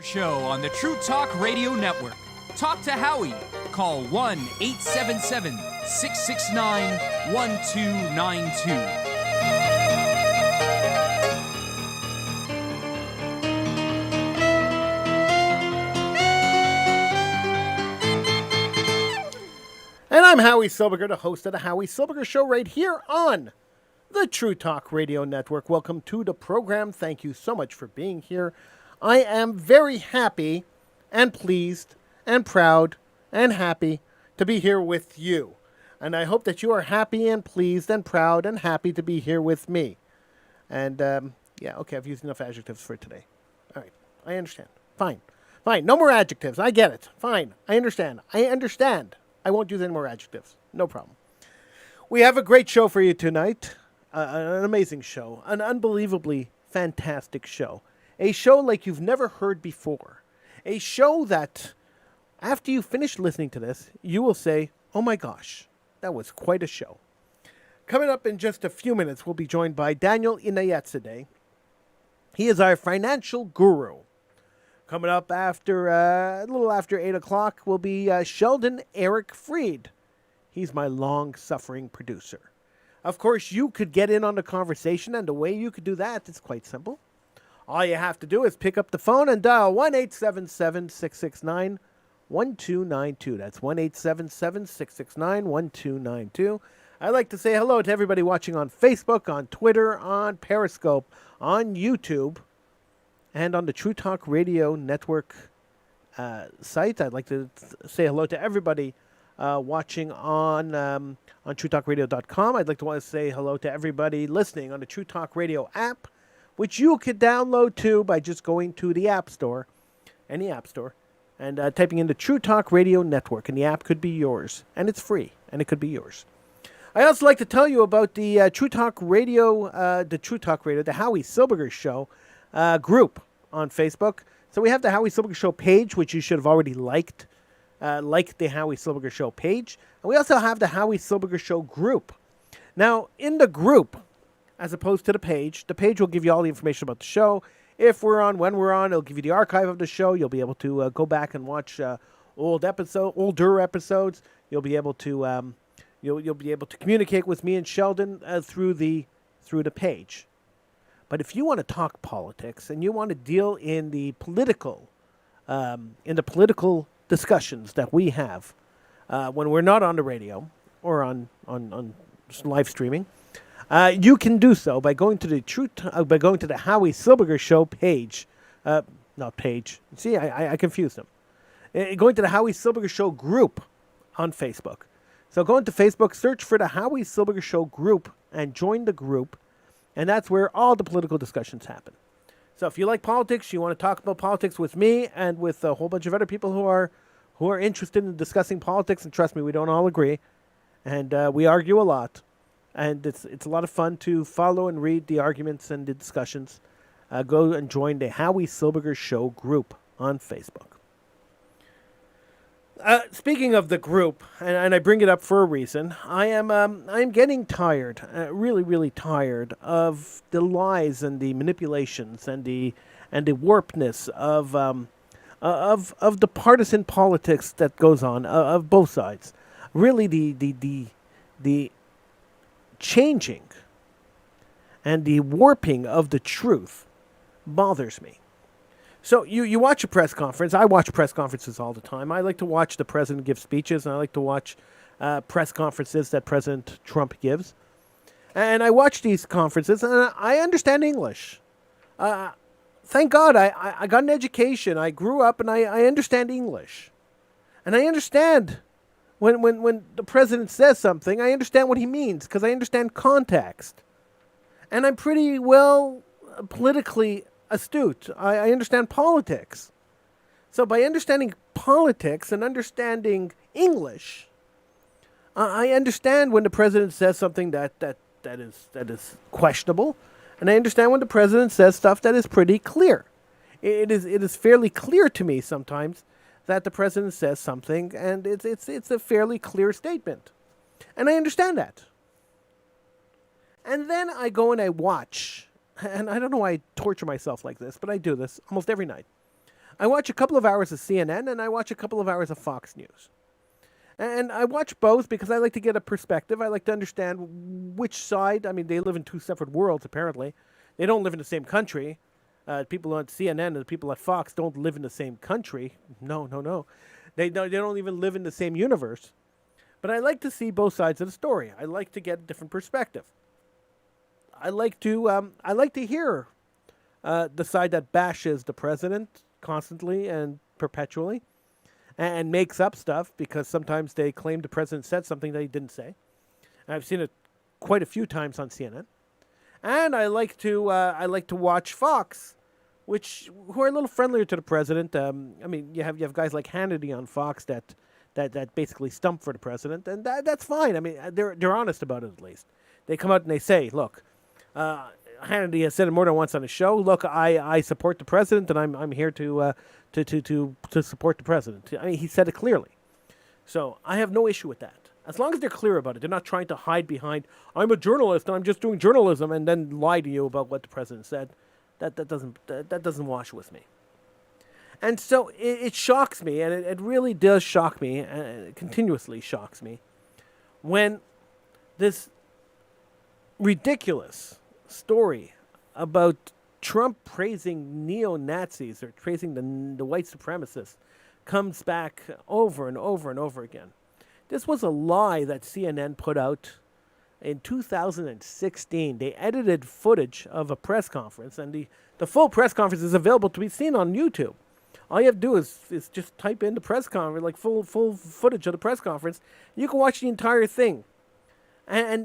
Show on the True Talk Radio Network. Talk to Howie. Call 1-877-669-1292. And I'm Howie Silbiger, the host of the Howie Silbiger Show right here on the True Talk Radio Network. Welcome to the program. Thank you so much for being here. I am very happy and pleased and proud and happy to be here with you. And I hope that you are happy and pleased and proud and happy to be here with me. And, okay, I've used enough adjectives for today. All right, I understand. Fine. No more adjectives. I get it. Fine. I understand. I won't use any more adjectives. No problem. We have a great show for you tonight. An amazing show. An unbelievably fantastic show. A show like you've never heard before. A show that, after you finish listening to this, you will say, oh my gosh, that was quite a show. Coming up in just a few minutes, we'll be joined by Daniel Inayetsadeh. He is our financial guru. Coming up after a little after 8 o'clock will be Sheldon Eric Freed. He's my long-suffering producer. Of course, you could get in on the conversation, and the way you could do that is quite simple. All you have to do is pick up the phone and dial 1-877-669-1292. That's 1-877-669-1292. I'd like to say hello to everybody watching on Facebook, on Twitter, on Periscope, on YouTube, and on the True Talk Radio Network site. I'd like to say hello to everybody watching on TrueTalkRadio.com. I'd like to say hello to everybody listening on the True Talk Radio app, which you could download too by just going to the App Store, any App Store, and typing in the True Talk Radio Network, and the app could be yours, and it's free, and it could be yours. I also like to tell you about the True Talk Radio, the Howie Silbiger Show group on Facebook. So we have the Howie Silbiger Show page, which you should have already liked the Howie Silbiger Show page. And we also have the Howie Silbiger Show group. Now, in the group, as opposed to the page will give you all the information about the show. If we're on, when we're on, it'll give you the archive of the show. You'll be able to go back and watch older episodes. You'll be able to you'll be able to communicate with me and Sheldon through the page. But if you want to talk politics and you want to deal in the political discussions that we have when we're not on the radio or on live streaming, you can do so by going to the Howie Silbiger Show page. Not page. See, I confused them. Going to the Howie Silbiger Show group on Facebook. So go into Facebook, search for the Howie Silbiger Show group, and join the group. And that's where all the political discussions happen. So if you like politics, you want to talk about politics with me and with a whole bunch of other people who are interested in discussing politics, and trust me, we don't all agree, and we argue a lot, and it's a lot of fun to follow and read the arguments and the discussions. Go and join the Howie Silbiger Show group on Facebook. Speaking of the group, and I bring it up for a reason, I'm getting tired, really, really tired of the lies and the manipulations and the warpedness of the partisan politics that goes on of both sides. Really, the changing and the warping of the truth bothers me. So you watch a press conference. I watch press conferences all the time. I like to watch the president give speeches, and I like to watch press conferences that President Trump gives. And I watch these conferences, and I understand English. Thank God I got an education. I grew up, and I understand English. And I understand when the president says something, I understand what he means, because I understand context. And I'm pretty well politically astute. I understand politics. So by understanding politics and understanding English, I understand when the president says something that is questionable, and I understand when the president says stuff that is pretty clear. It is fairly clear to me sometimes that the president says something, and it's a fairly clear statement, and I understand that. And then I go and I watch. And I don't know why I torture myself like this, but I do this almost every night. I watch a couple of hours of CNN and I watch a couple of hours of Fox News. And I watch both because I like to get a perspective. I like to understand which side. I mean, they live in two separate worlds, apparently. They don't live in the same country. People on CNN and the people at Fox don't live in the same country. No, no, no. They don't even live in the same universe. But I like to see both sides of the story. I like to get a different perspective. I like to hear the side that bashes the president constantly and perpetually, and makes up stuff because sometimes they claim the president said something that he didn't say. And I've seen it quite a few times on CNN. And I like to watch Fox, who are a little friendlier to the president. I mean, you have guys like Hannity on Fox that basically stump for the president, and that's fine. I mean, they're honest about it at least. They come out and they say, look, Hannity has said it more than once on his show. Look, I support the president, and I'm here to support the president. I mean, he said it clearly. So I have no issue with that. As long as they're clear about it, they're not trying to hide behind, I'm a journalist and I'm just doing journalism, and then lie to you about what the president said. That doesn't wash with me. And so it shocks me, and it really does shock me, and it continuously shocks me, when this ridiculous story about Trump praising neo-Nazis or praising the white supremacists comes back over and over and over again. This was a lie that CNN put out in 2016. They edited footage of a press conference, and the full press conference is available to be seen on YouTube. All you have to do is just type in the press conference, like full footage of the press conference. You can watch the entire thing. And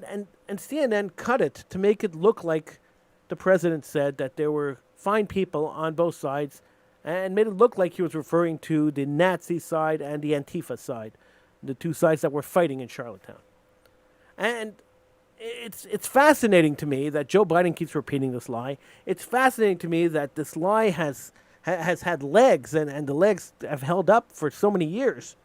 CNN cut it to make it look like the president said that there were fine people on both sides, and made it look like he was referring to the Nazi side and the Antifa side, the two sides that were fighting in Charlottetown. And it's fascinating to me that Joe Biden keeps repeating this lie. It's fascinating to me that this lie has had legs, and the legs have held up for so many years,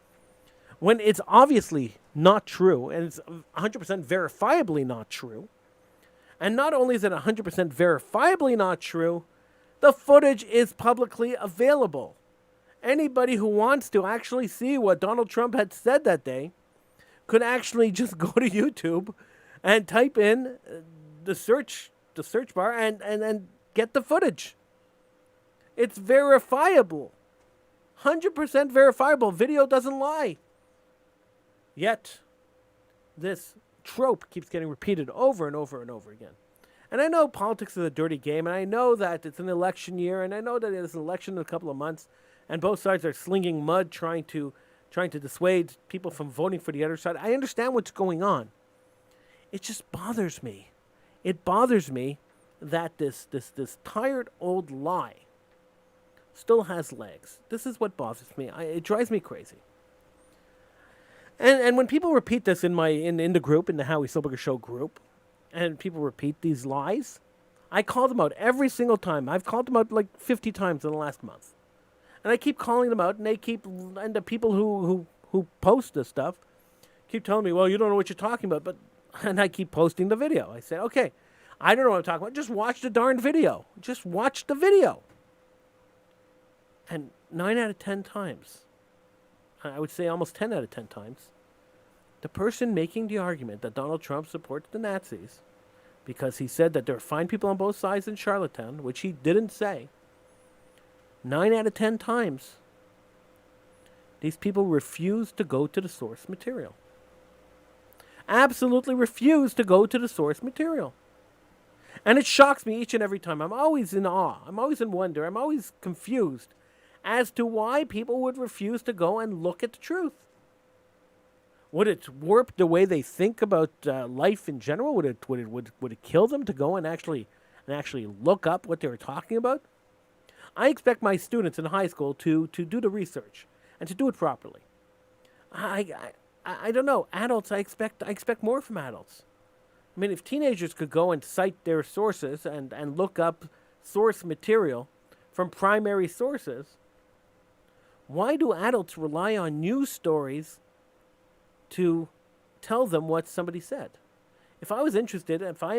when it's obviously not true, and it's 100% verifiably not true. And not only is it 100% verifiably not true, the footage is publicly available. Anybody who wants to actually see what Donald Trump had said that day could actually just go to YouTube and type in the search bar and get the footage. It's verifiable. 100% verifiable. Video doesn't lie. Yet, this trope keeps getting repeated over and over and over again. And I know politics is a dirty game, and I know that it's an election year, and I know that there's an election in a couple of months, and both sides are slinging mud trying to dissuade people from voting for the other side. I understand what's going on. It just bothers me. It bothers me that this tired old lie still has legs. This is what bothers me. It drives me crazy. And when people repeat this in the group, in the Howie Silbiger Show group, and people repeat these lies, I call them out every single time. I've called them out like 50 times in the last month. And I keep calling them out, and the people who post this stuff keep telling me, well, you don't know what you're talking about, and I keep posting the video. I say, okay, I don't know what I'm talking about. Just watch the darn video. Just watch the video. And 9 out of 10 times, I would say almost 10 out of 10 times, the person making the argument that Donald Trump supports the Nazis because he said that there are fine people on both sides in Charlottetown, which he didn't say, 9 out of 10 times, these people refuse to go to the source material. Absolutely refuse to go to the source material. And it shocks me each and every time. I'm always in awe. I'm always in wonder. I'm always confused as to why people would refuse to go and look at the truth. Would it warp the way they think about life in general? Would it kill them to go and actually look up what they were talking about? I expect my students in high school to do the research and to do it properly. I don't know. Adults, I expect more from adults. I mean, if teenagers could go and cite their sources and look up source material from primary sources, why do adults rely on news stories to tell them what somebody said? If I am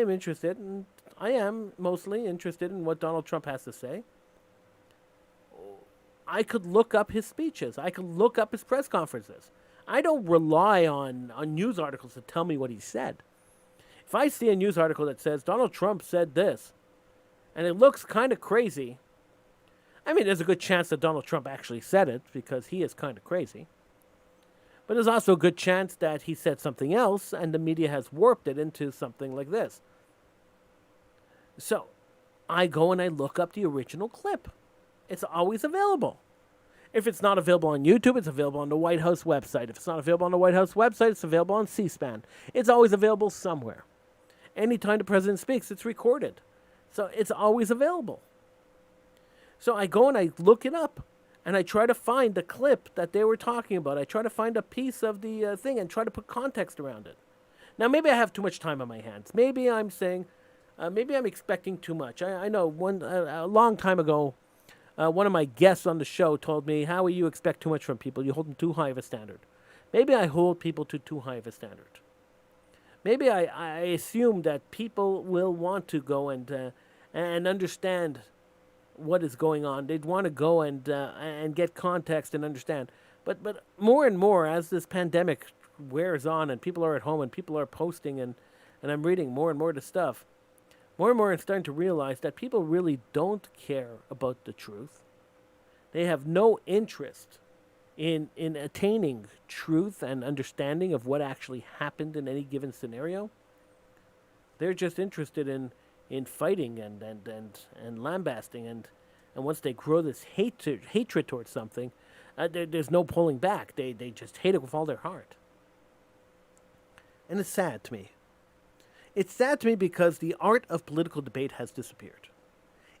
interested, and I am mostly interested in what Donald Trump has to say, I could look up his speeches. I could look up his press conferences. I don't rely on news articles to tell me what he said. If I see a news article that says Donald Trump said this, and it looks kind of crazy, I mean, there's a good chance that Donald Trump actually said it because he is kind of crazy. But there's also a good chance that he said something else and the media has warped it into something like this. So I go and I look up the original clip. It's always available. If it's not available on YouTube, it's available on the White House website. If it's not available on the White House website, it's available on C-SPAN. It's always available somewhere. Anytime the president speaks, it's recorded. So it's always available. So I go and I look it up, and I try to find the clip that they were talking about. I try to find a piece of the thing and try to put context around it. Now, maybe I have too much time on my hands. Maybe I'm saying, maybe I'm expecting too much. I know a long time ago, one of my guests on the show told me, Howie, you expect too much from people. You hold them too high of a standard. Maybe I hold people to too high of a standard. Maybe I assume that people will want to go and understand what is going on. They'd want to go and get context and understand. But more and more, as this pandemic wears on and people are at home and people are posting and I'm reading more and more of the stuff, more and more I'm starting to realize that people really don't care about the truth. They have no interest in attaining truth and understanding of what actually happened in any given scenario. They're just interested in fighting and lambasting, and once they grow this hatred towards something, there's no pulling back. They just hate it with all their heart. And it's sad to me. It's sad to me because the art of political debate has disappeared.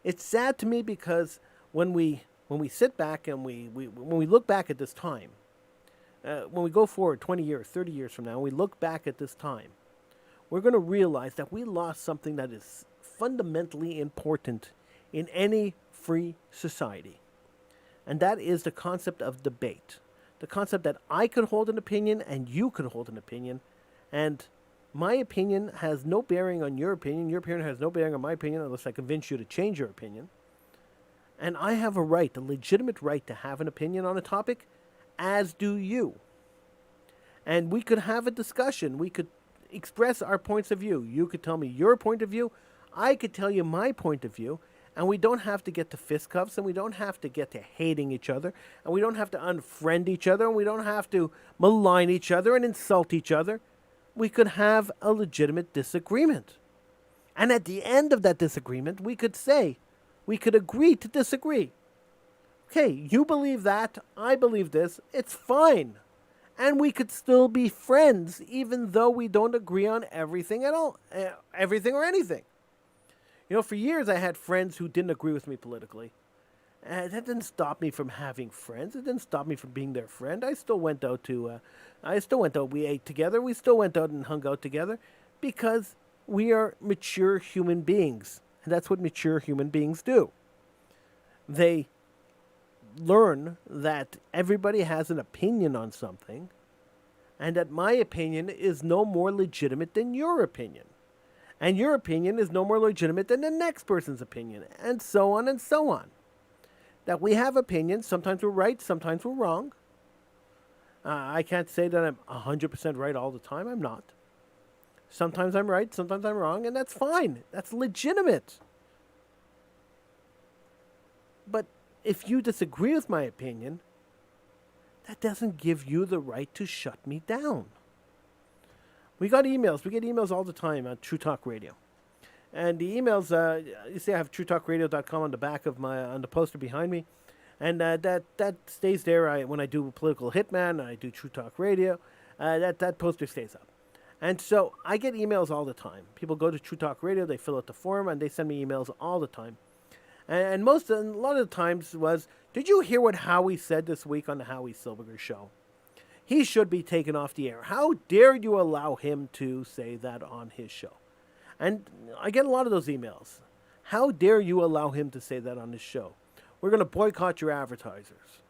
It's sad to me because when we sit back and when we look back at this time, when we go forward 20 years, 30 years from now, and we look back at this time, we're going to realize that we lost something that is fundamentally important in any free society. And that is the concept of debate. The concept that I could hold an opinion and you could hold an opinion, and my opinion has no bearing on your opinion. Your opinion has no bearing on my opinion unless I convince you to change your opinion. And I have a right, a legitimate right to have an opinion on a topic, as do you. And we could have a discussion. We could express our points of view. You could tell me your point of view. I could tell you my point of view. And we don't have to get to fistcuffs, and we don't have to get to hating each other, and we don't have to unfriend each other, and we don't have to malign each other and insult each other. We could have a legitimate disagreement. And at the end of that disagreement, we could agree to disagree. Okay, you believe that, I believe this, it's fine. And we could still be friends, even though we don't agree on everything at all, everything or anything. You know, for years I had friends who didn't agree with me politically. And that didn't stop me from having friends. It didn't stop me from being their friend. I still went out, we ate together. We still went out and hung out together because we are mature human beings. And that's what mature human beings do. They learn that everybody has an opinion on something, and that my opinion is no more legitimate than your opinion. And your opinion is no more legitimate than the next person's opinion, and so on and so on. That we have opinions. Sometimes we're right, sometimes we're wrong. I can't say that I'm 100% right all the time. I'm not. Sometimes I'm right, sometimes I'm wrong, and that's fine. That's legitimate. But if you disagree with my opinion, that doesn't give you the right to shut me down. We got emails. We get emails all the time on True Talk Radio. And the emails, you see I have truetalkradio.com on the back of on the poster behind me. And that stays there when I do Political Hitman, I do True Talk Radio. That poster stays up. And so I get emails all the time. People go to True Talk Radio, they fill out the form, and they send me emails all the time. And a lot of the times was, did you hear what Howie said this week on the Howie Silbiger show? He should be taken off the air. How dare you allow him to say that on his show? And I get a lot of those emails. How dare you allow him to say that on his show? We're going to boycott your advertisers.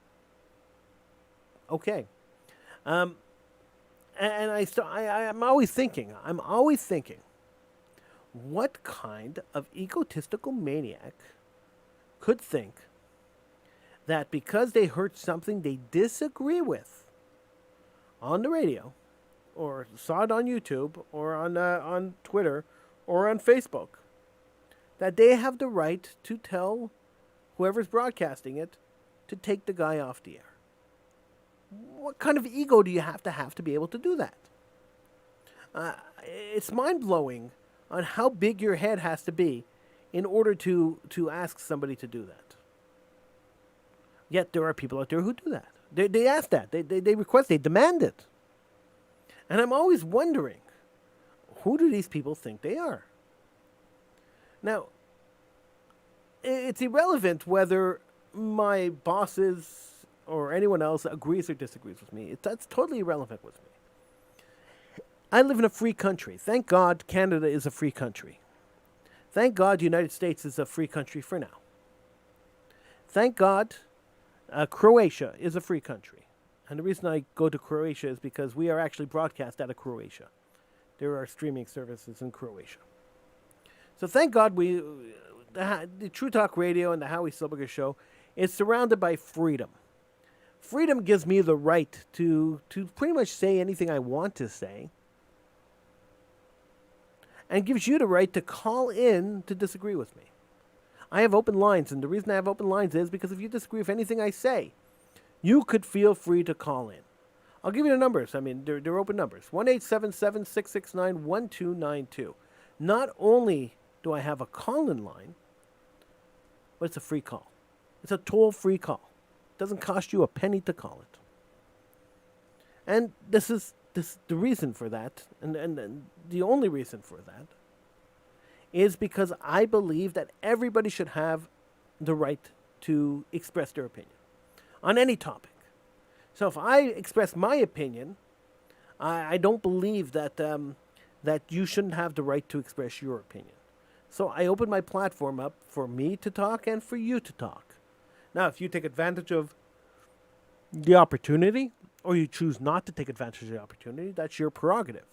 Okay. And I'm always thinking, what kind of egotistical maniac could think that because they heard something they disagree with on the radio, or saw it on YouTube, or on Twitter, or on Facebook, that they have the right to tell whoever's broadcasting it to take the guy off the air. What kind of ego do you have to be able to do that? It's mind-blowing on how big your head has to be in order to ask somebody to do that. Yet there are people out there who do that. They ask that. They request, they demand it. And I'm always wondering, who do these people think they are? Now, it's irrelevant whether my bosses or anyone else agrees or disagrees with me. That's totally irrelevant with me. I live in a free country. Thank God Canada is a free country. Thank God the United States is a free country for now. Thank God Croatia is a free country. And the reason I go to Croatia is because we are actually broadcast out of Croatia. There are streaming services in Croatia. So thank God the True Talk Radio and the Howie Silbiger Show is surrounded by freedom. Freedom gives me the right to pretty much say anything I want to say, and gives you the right to call in to disagree with me. I have open lines, and the reason I have open lines is because if you disagree with anything I say, you could feel free to call in. I'll give you the numbers. I mean, they're open numbers. 1-877-669-1292. Not only do I have a call-in line, but it's a free call. It's a toll-free call. It doesn't cost you a penny to call it. And this is the reason for that, and the only reason for that, is because I believe that everybody should have the right to express their opinion on any topic. So if I express my opinion, I don't believe that that you shouldn't have the right to express your opinion. So I open my platform up for me to talk and for you to talk. Now, if you take advantage of the opportunity, or you choose not to take advantage of the opportunity, that's your prerogative.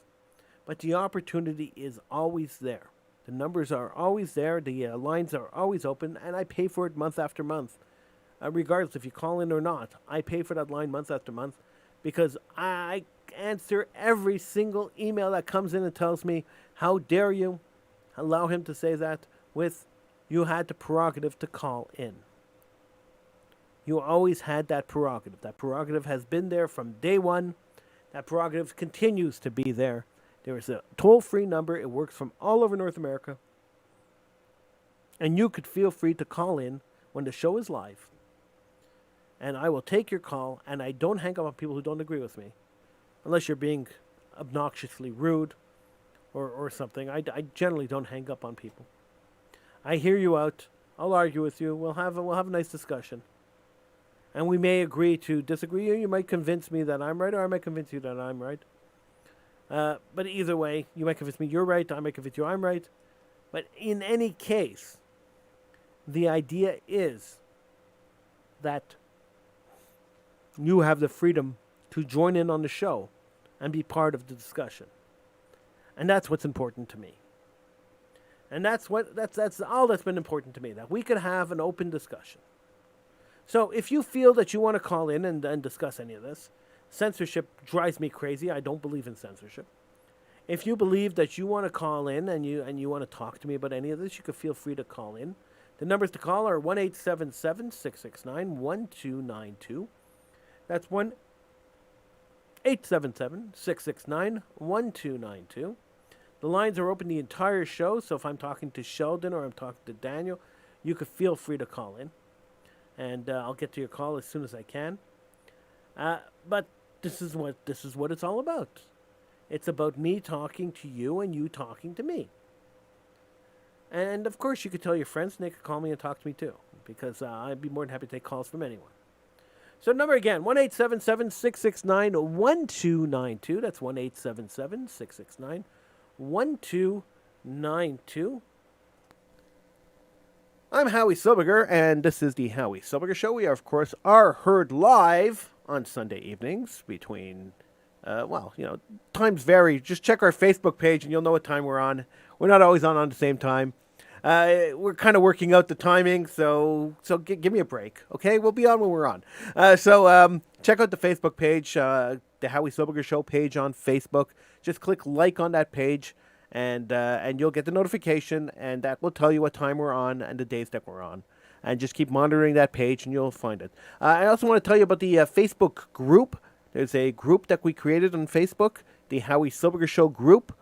But the opportunity is always there. The numbers are always there. The lines are always open, and I pay for it month after month. Regardless if you call in or not, I pay for that line month after month because I answer every single email that comes in and tells me, how dare you allow him to say that, with, you had the prerogative to call in. You always had that prerogative. That prerogative has been there from day one. That prerogative continues to be there. There is a toll-free number. It works from all over North America. And you could feel free to call in when the show is live. And I will take your call, and I don't hang up on people who don't agree with me. Unless you're being obnoxiously rude or something. I generally don't hang up on people. I hear you out. I'll argue with you. We'll have a nice discussion. And we may agree to disagree. You might convince me that I'm right, or I might convince you that I'm right. But either way, you might convince me you're right, I might convince you I'm right. But in any case, the idea is that you have the freedom to join in on the show and be part of the discussion. And that's what's important to me. And that's all that's been important to me, that we could have an open discussion. So if you feel that you want to call in and discuss any of this, censorship drives me crazy. I don't believe in censorship. If you believe that you want to call in and you want to talk to me about any of this, you can feel free to call in. The numbers to call are 1-877-669-1292. That's 1-877-669-1292. The lines are open the entire show, so if I'm talking to Sheldon or I'm talking to Daniel, you can feel free to call in. And I'll get to your call as soon as I can. But this is what it's all about. It's about me talking to you and you talking to me. And of course, you could tell your friends and they could call me and talk to me too, because I'd be more than happy to take calls from anyone. So number again, 1-877-669-1292. That's 1-877-669-1292. I'm Howie Silbiger, and this is the Howie Silbiger Show. We, of course, are heard live on Sunday evenings between, times vary. Just check our Facebook page, and you'll know what time we're on. We're not always on the same time. We're kind of working out the timing, so give me a break, okay? We'll be on when we're on. Check out the Facebook page, the Howie Silbiger Show page on Facebook. Just click like on that page, and you'll get the notification, and that will tell you what time we're on and the days that we're on. And just keep monitoring that page, and you'll find it. I also want to tell you about the Facebook group. There's a group that we created on Facebook, the Howie Silbiger Show group.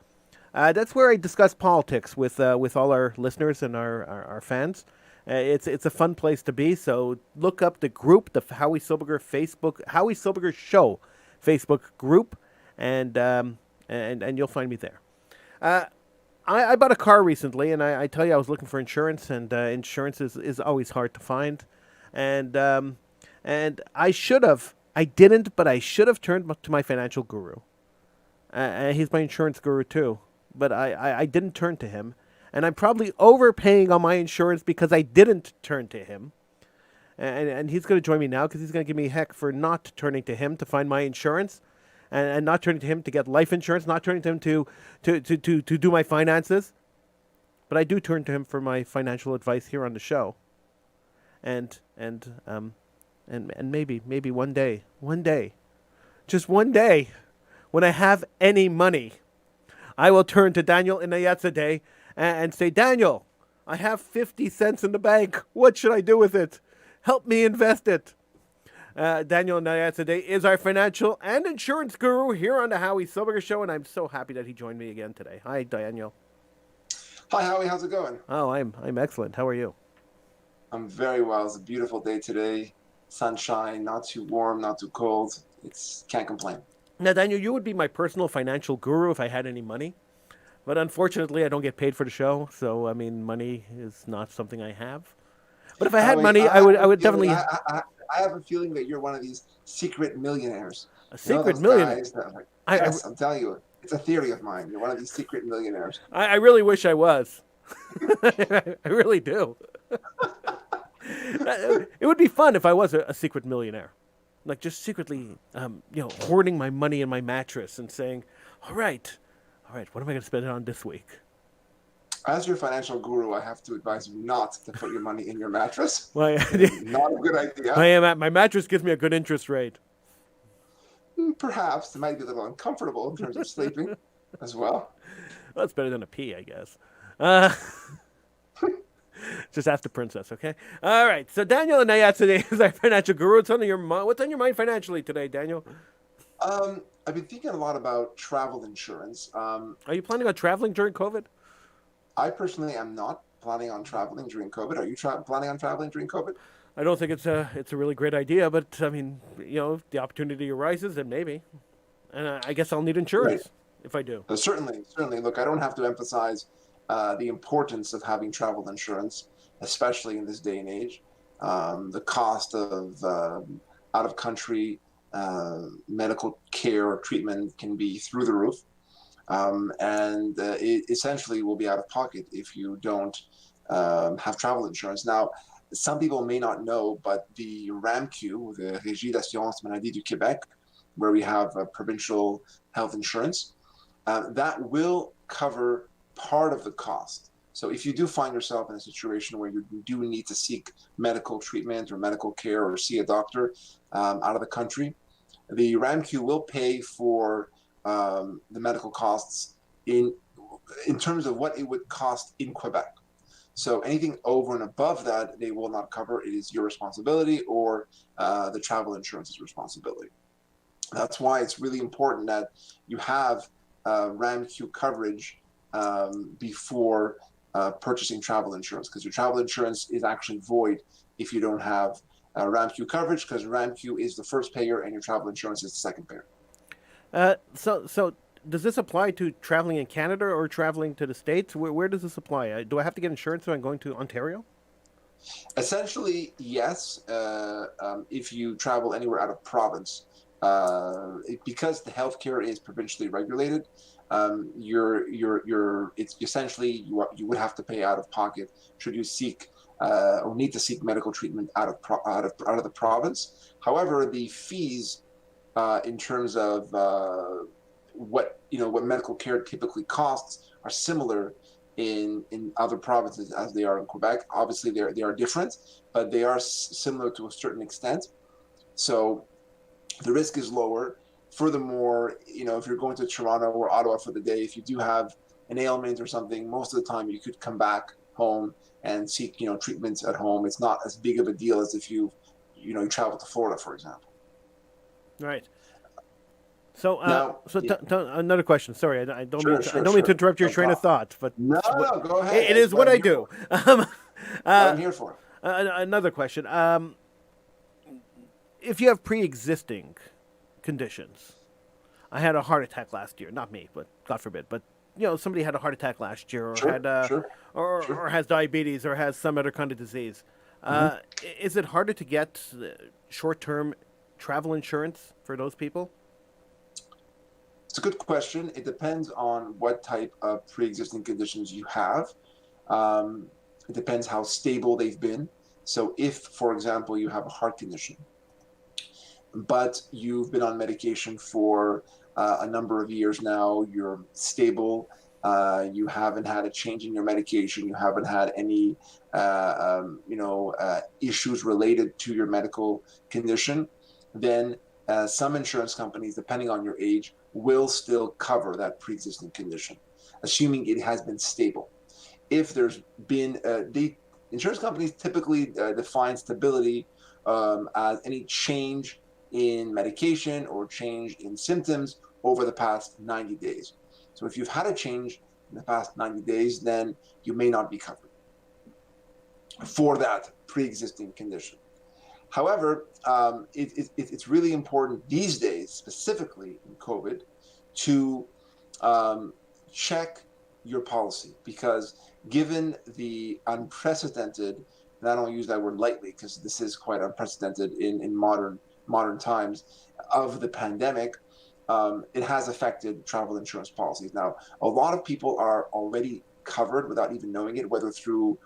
That's where I discuss politics with all our listeners and our fans. It's a fun place to be. So look up the group, the Howie Silbiger Show Facebook group, and you'll find me there. I bought a car recently, and I tell you I was looking for insurance, and insurance is always hard to find, and I didn't, but I should have turned to my financial guru. He's my insurance guru too, but I didn't turn to him, and I'm probably overpaying on my insurance because I didn't turn to him. And he's going to join me now because he's going to give me heck for not turning to him to find my insurance, and not turning to him to get life insurance, not turning to him to do my finances. But I do turn to him for my financial advice here on the show. And maybe one day, just one day, when I have any money, I will turn to Daniel Inayatsadeh and say, Daniel, I have 50 cents in the bank. What should I do with it? Help me invest it. Daniel Inayatsadeh is our financial and insurance guru here on the Howie Silbiger Show, and I'm so happy that he joined me again today. Hi, Daniel. Hi, Howie. How's it going? Oh, I'm excellent. How are you? I'm very well. It's a beautiful day today. Sunshine, not too warm, not too cold. Can't complain. Now, Daniel, you would be my personal financial guru if I had any money. But unfortunately, I don't get paid for the show. So, I mean, money is not something I have. But if I had money, I would definitely... I have a feeling that you're one of these secret millionaires. A secret millionaire? Yes, I'm telling you. It's a theory of mine. You're one of these secret millionaires. I really wish I was. I really do. It would be fun if I was a secret millionaire. Like just secretly, hoarding my money in my mattress and saying, all right, what am I going to spend it on this week? As your financial guru, I have to advise you not to put your money in your mattress. Well, not a good idea. My mattress gives me a good interest rate. Perhaps it might be a little uncomfortable in terms of sleeping as well. Well, it's better than a pee, I guess. Just ask the princess, okay? All right. So Daniel Inayatsadeh is our financial guru. What's on your mind financially today, Daniel? I've been thinking a lot about travel insurance. Are you planning on traveling during COVID? I personally am not planning on traveling during COVID. Are you planning on traveling during COVID? I don't think it's a really great idea, but I mean, if the opportunity arises, then maybe. And I guess I'll need insurance if I do. Certainly. Look, I don't have to emphasize the importance of having travel insurance, especially in this day and age. The cost of out-of-country medical care or treatment can be through the roof. And it essentially will be out of pocket if you don't have travel insurance. Now, some people may not know, but the RAMQ, the Régie d'assurance maladie du Québec, where we have provincial health insurance, that will cover part of the cost. So if you do find yourself in a situation where you do need to seek medical treatment or medical care or see a doctor out of the country, the RAMQ will pay for the medical costs in terms of what it would cost in Quebec. So anything over and above that, they will not cover. It is your responsibility or the travel insurance's responsibility. That's why it's really important that you have RAMQ coverage before purchasing travel insurance, because your travel insurance is actually void if you don't have RAMQ coverage, because RAMQ is the first payer and your travel insurance is the second payer. So does this apply to traveling in Canada or traveling to the States? Where does this apply? Do I have to get insurance when I'm going to Ontario? Essentially, yes. If you travel anywhere out of province, because the healthcare is provincially regulated, it's essentially you would have to pay out of pocket should you seek or need to seek medical treatment out of the province. However, the fees in terms of what medical care typically costs are similar in other provinces as they are in Quebec. Obviously, they are different, but they are similar to a certain extent. So the risk is lower. Furthermore, if you're going to Toronto or Ottawa for the day, if you do have an ailment or something, most of the time you could come back home and seek, treatments at home. It's not as big of a deal as if you travel to Florida, for example. Right. So, Now, another question. Sorry, I don't sure, mean to, I sure, don't mean to sure. interrupt your No train of problem. thought, but No, no, go ahead. it That's is what I'm I here do. for. What I'm here for. Another question. If you have pre-existing conditions, I had a heart attack last year. Not me, but God forbid. But somebody had a heart attack last year, or Sure, had sure, sure. or has diabetes, or has some other kind of disease. Mhm. Is it harder to get short-term travel insurance for those people? It's a good question. It depends on what type of pre-existing conditions you have. Um, it depends how stable they've been. So if, for example, you have a heart condition, but you've been on medication for a number of years now, you're stable, you haven't had a change in your medication, you haven't had any issues related to your medical condition, then some insurance companies, depending on your age, will still cover that pre-existing condition, assuming it has been stable. If there's been the insurance companies typically define stability as any change in medication or change in symptoms over the past 90 days. So if you've had a change in the past 90 days, then you may not be covered for that pre-existing condition. However, it's really important these days, specifically in COVID, to check your policy, because given the unprecedented, and I don't use that word lightly because this is quite unprecedented in modern times of the pandemic, it has affected travel insurance policies. Now, a lot of people are already covered without even knowing it, whether through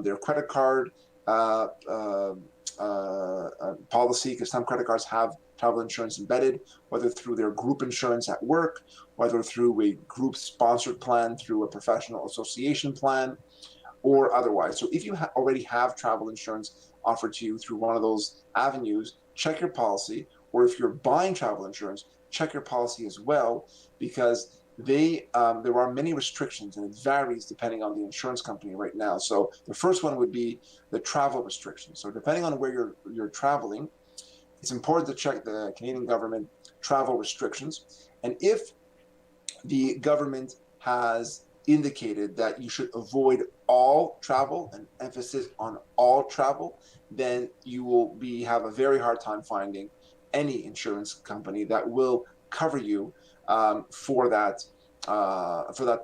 their credit card policy, because some credit cards have travel insurance embedded, whether through their group insurance at work, whether through a group sponsored plan, through a professional association plan, or otherwise. So if you already have travel insurance offered to you through one of those avenues, check your policy. Or if you're buying travel insurance, check your policy as well, because there are many restrictions, and it varies depending on the insurance company right now. So the first one would be the travel restrictions. So depending on where you're traveling, it's important to check the Canadian government travel restrictions. And if the government has indicated that you should avoid all travel, and emphasis on all travel, then you will have a very hard time finding any insurance company that will cover you for that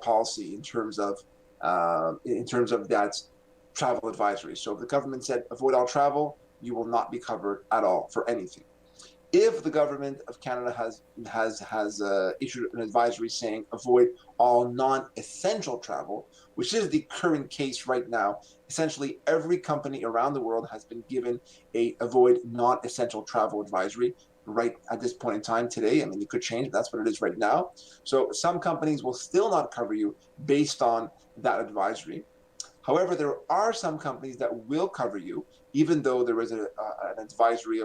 policy in terms of that travel advisory. So if the government said avoid all travel, you will not be covered at all for anything. If the government of Canada has issued an advisory saying avoid all non-essential travel, which is the current case right now, essentially every company around the world has been given a avoid non-essential travel advisory right at this point in time today. I mean, it could change, but that's what it is right now. So some companies will still not cover you based on that advisory. However, there are some companies that will cover you, even though there is an advisory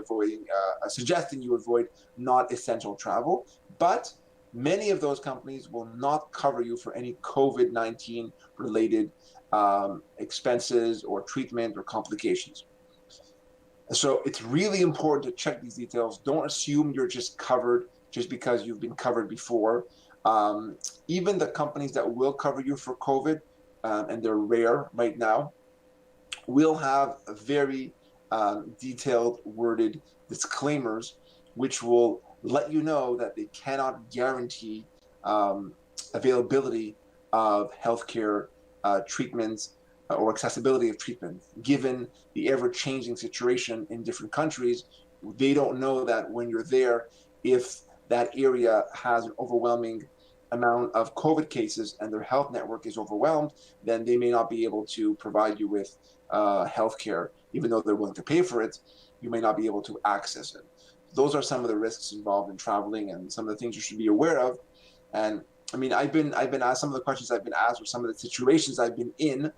suggesting you avoid non-essential travel. But many of those companies will not cover you for any COVID-19 related expenses or treatment or complications. So it's really important to check these details. Don't assume you're just covered just because you've been covered before. Even the companies that will cover you for COVID, and they're rare right now, will have a very detailed worded disclaimers, which will let you know that they cannot guarantee availability of healthcare treatments or accessibility of treatment. Given the ever-changing situation in different countries, they don't know that when you're there, if that area has an overwhelming amount of COVID cases and their health network is overwhelmed, then they may not be able to provide you with healthcare, even though they're willing to pay for it. You may not be able to access it. Those are some of the risks involved in traveling and some of the things you should be aware of. And I've been asked some of the questions I've been asked, or some of the situations I've been in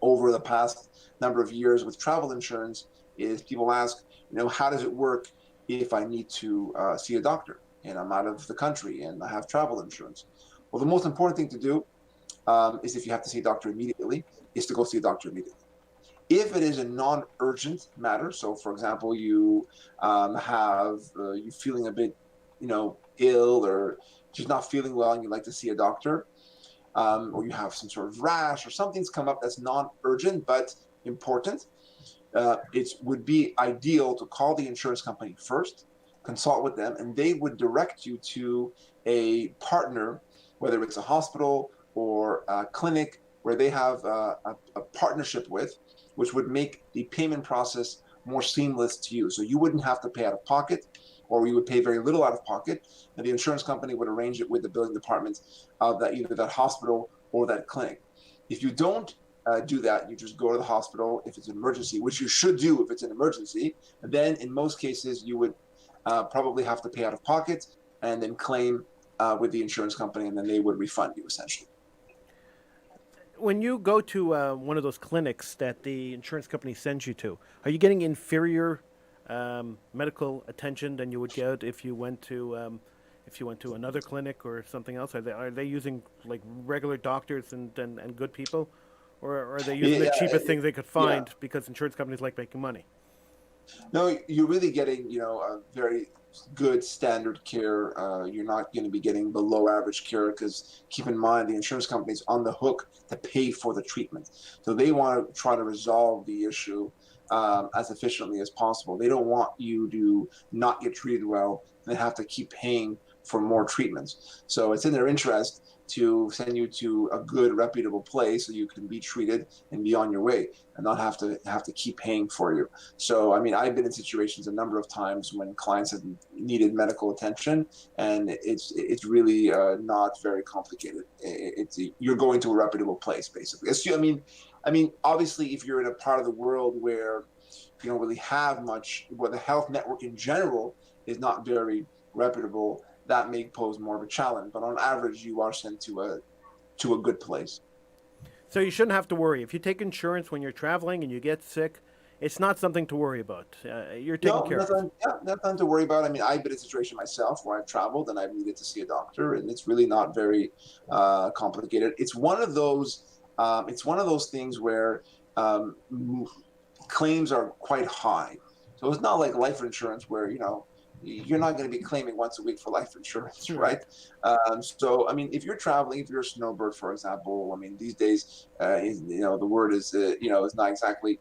over the past number of years with travel insurance is people ask, how does it work if I need to see a doctor and I'm out of the country and I have travel insurance? Well, the most important thing to do is if you have to see a doctor immediately, is to go see a doctor immediately. If it is a non-urgent matter, so for example, you have you feeling a bit, ill or just not feeling well, and you'd like to see a doctor, or you have some sort of rash or something's come up that's non-urgent but important, it would be ideal to call the insurance company first, consult with them, and they would direct you to a partner, whether it's a hospital or a clinic where they have a partnership with, which would make the payment process more seamless to you. So you wouldn't have to pay out of pocket, or you would pay very little out of pocket, and the insurance company would arrange it with the billing department of that, either that hospital or that clinic. If you don't do that, you just go to the hospital if it's an emergency, which you should do if it's an emergency. And then in most cases, you would probably have to pay out of pocket and then claim with the insurance company, and then they would refund you essentially. When you go to one of those clinics that the insurance company sends you to, are you getting inferior medical attention than you would get if you went to another clinic or something else? Are they using like regular doctors and good people, or are they using the Yeah, cheapest things they could yeah. find because insurance companies like making money? No, you're really getting, a very good standard care. You're not going to be getting below average care because keep in mind the insurance company's on the hook to pay for the treatment. So they want to try to resolve the issue as efficiently as possible. They don't want you to not get treated well and have to keep paying for more treatments. So it's in their interest to send you to a good, reputable place so you can be treated and be on your way and not have to keep paying for you. So, I've been in situations a number of times when clients have needed medical attention, and it's really not very complicated. You're going to a reputable place, basically. Obviously, if you're in a part of the world where you don't really have much, where the health network in general is not very reputable, that may pose more of a challenge. But on average, you are sent to a good place. So you shouldn't have to worry if you take insurance when you're traveling and you get sick. It's not something to worry about. You're taken No, care of. nothing. Yeah, nothing to worry about. I've been in a situation myself where I've traveled and I've needed to see a doctor, and it's really not very complicated. It's one of those. It's one of those things where um, claims are quite high. So it's not like life insurance where you're not going to be claiming once a week for life insurance, Right. right? So if you're traveling, if you're a snowbird, for example, these days, the word is is not exactly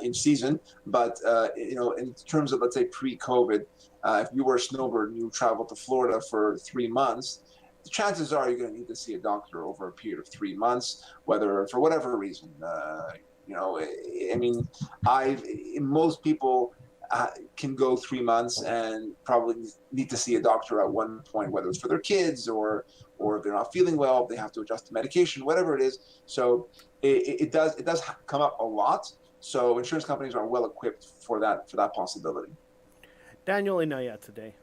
in season, but in terms of, let's say, pre-COVID, if you were a snowbird and you traveled to Florida for 3 months, the chances are you're going to need to see a doctor over a period of 3 months, whether for whatever reason. You know, I mean, I most people can go 3 months and probably need to see a doctor at one point, whether it's for their kids or if they're not feeling well, if they have to adjust the medication, whatever it is. So it does come up a lot. So insurance companies are well equipped for that possibility. Daniel Inayat today.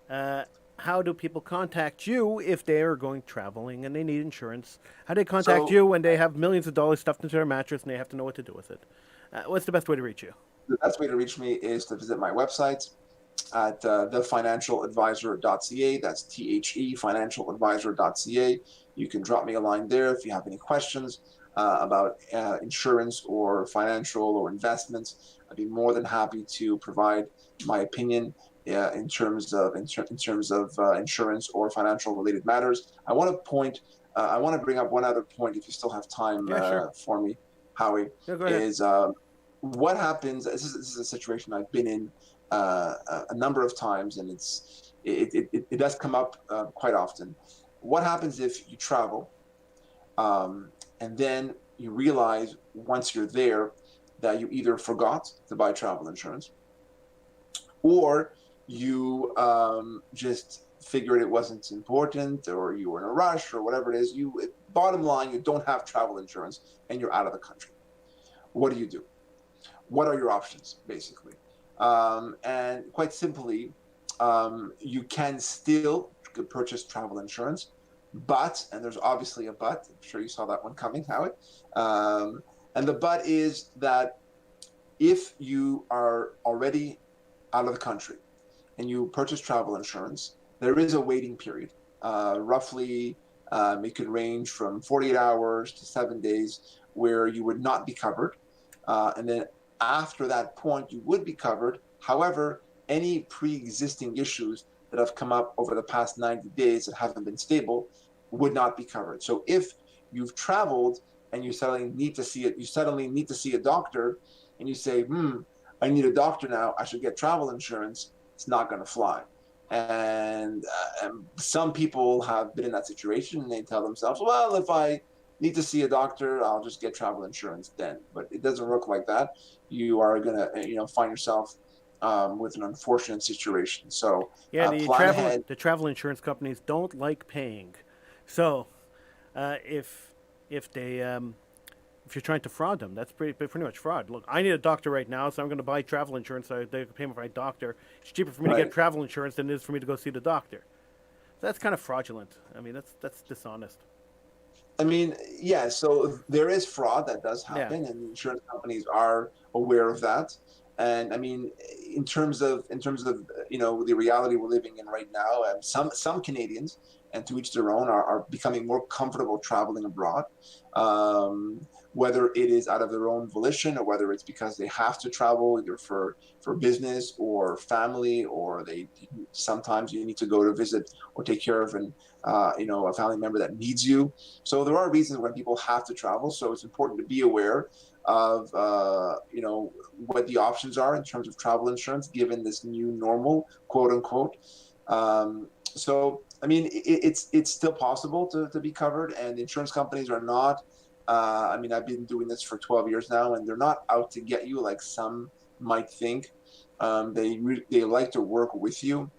Uh, how do people contact you if they are going traveling and they need insurance? How do they contact So you when they have millions of dollars stuffed into their mattress and they have to know what to do with it? What's the best way to reach you? the best way to reach me is to visit my website at thefinancialadvisor.ca. That's THE financialadvisor.ca. You can drop me a line there if you have any questions about insurance or financial or investments. I'd be more than happy to provide my opinion in terms of insurance or financial related matters. I want to bring up one other point if you still have time Yeah, sure. for me, Howie. Yeah, go ahead. Is What happens? This is a situation I've been in a number of times, and it does come up quite often. What happens if you travel and then you realize once you're there that you either forgot to buy travel insurance, or you just figured it wasn't important, or you were in a rush, or whatever it is. Bottom line, you don't have travel insurance and you're out of the country. What do you do? What are your options, basically? And quite simply, you can still purchase travel insurance, But, and there's obviously a but, I'm sure you saw that one coming, Howard. And the but is that if you are already out of the country and you purchase travel insurance, there is a waiting period. Roughly, it could range from 48 hours to 7 days where you would not be covered. And then after that point, you would be covered. However, any pre-existing issues that have come up over the past 90 days that haven't been stable would not be covered. So if you've traveled and you suddenly need to see it, you suddenly need to see a doctor, and you say, I need a doctor now, I should get travel insurance, it's not going to fly. And some people have been in that situation and they tell themselves, well, if I need to see a doctor, I'll just get travel insurance then. But it doesn't work like that. You are going to, find yourself with an unfortunate situation. So Yeah, plan ahead. the travel insurance companies don't like paying. So if they if you're trying to fraud them, that's pretty much fraud. Look, I need a doctor right now, so I'm going to buy travel insurance. So they pay me for my doctor. It's cheaper for me to Right. get travel insurance than it is for me to go see the doctor. So that's kind of fraudulent. I mean, that's dishonest. I mean, yeah, so there is fraud that does Yeah. happen, and the insurance companies are aware of that. And I mean, in terms of the reality we're living in right now, some Canadians, and to each their own, are becoming more comfortable traveling abroad, whether it is out of their own volition or whether it's because they have to travel either for business or family, or they sometimes you need to go to visit or take care of a family member that needs you. So there are reasons when people have to travel. So it's important to be aware of what the options are in terms of travel insurance given this new normal, quote unquote. So I mean, it's still possible to be covered, and insurance companies are not. I mean, I've been doing this for 12 years now, and they're not out to get you like some might think. They like to work with you.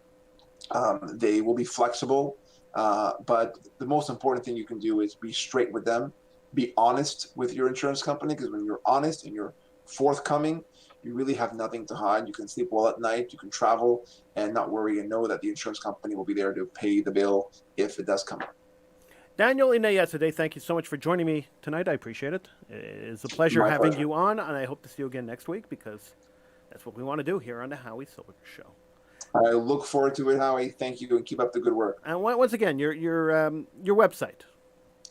They will be flexible, but the most important thing you can do is be straight with them, be honest with your insurance company, because when you're honest and you're forthcoming, you really have nothing to hide. You can sleep well at night, you can travel and not worry, and know that the insurance company will be there to pay the bill if it does come up. Daniel Inayas today, thank you so much for joining me tonight. I appreciate it. It's a pleasure My having pleasure. you on, and I hope to see you again next week because that's what we want to do here on the Howie Silbiger Show. I look forward to it, Howie. Thank you, and keep up the good work. And once again, your website.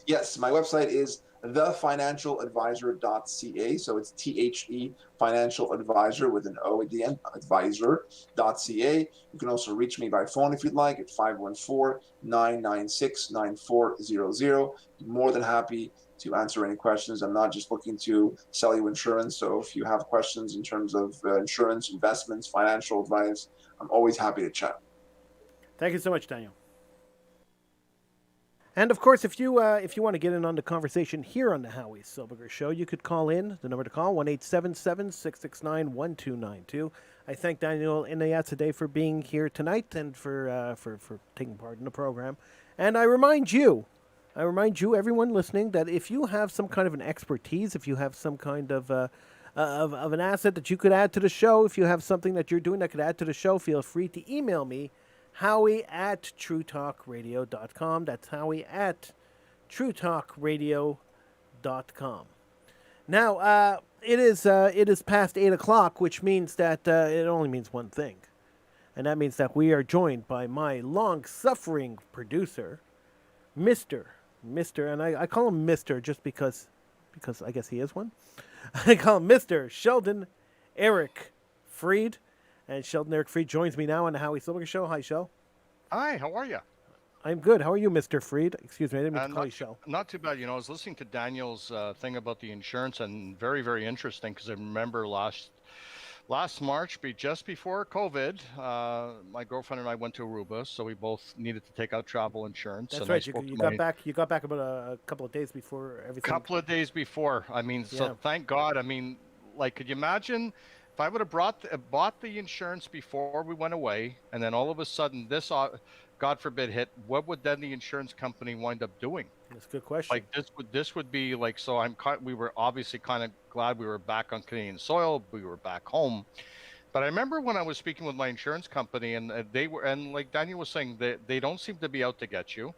Yes, my website is thefinancialadvisor.ca. So it's THE Financial Advisor with an O at the end, advisor.ca. You can also reach me by phone if you'd like at 514-996-9400. More than happy to answer any questions. I'm not just looking to sell you insurance. So if you have questions in terms of insurance, investments, financial advice, I'm always happy to chat. Thank you so much, Daniel. And of course, if you want to get in on the conversation here on the Howie Silbiger Show, you could call in. The number to call 1-877-669-1292. I thank Daniel Inayat today for being here tonight and for taking part in the program. And I remind you, everyone listening, that if you have some kind of an expertise, if you have some kind of an asset that you could add to the show, if you have something that you're doing that could add to the show, feel free to email me. Howie@truetalkradio.com. That's Howie@truetalkradio.com. Now, it is past 8 o'clock, which means that it only means one thing. And that means that we are joined by my long-suffering producer, Mr. And I call him Mr. just because I guess he is one. I call him Mr. Sheldon Eric Freed. And Sheldon Eric Freed joins me now on the Howie Silbiger Show. Hi, Shel. Hi, how are you? I'm good. How are you, Mr. Freed? Excuse me, I didn't mean to call you Shel. Not too bad. I was listening to Daniel's thing about the insurance, and very, very interesting because I remember last March, just before COVID, my girlfriend and I went to Aruba, so we both needed to take out travel insurance. That's and right. You got back. You got back about a couple of days before everything. Couple of days before. I mean, so thank God. I mean, like, could you imagine? If I would have bought the insurance before we went away, and then all of a sudden this, God forbid, hit, what would then the insurance company wind up doing? That's a good question. Like this would be like, so we were obviously kind of glad we were back on Canadian soil. We were back home. But I remember when I was speaking with my insurance company, and they were, and like Daniel was saying, they don't seem to be out to get you.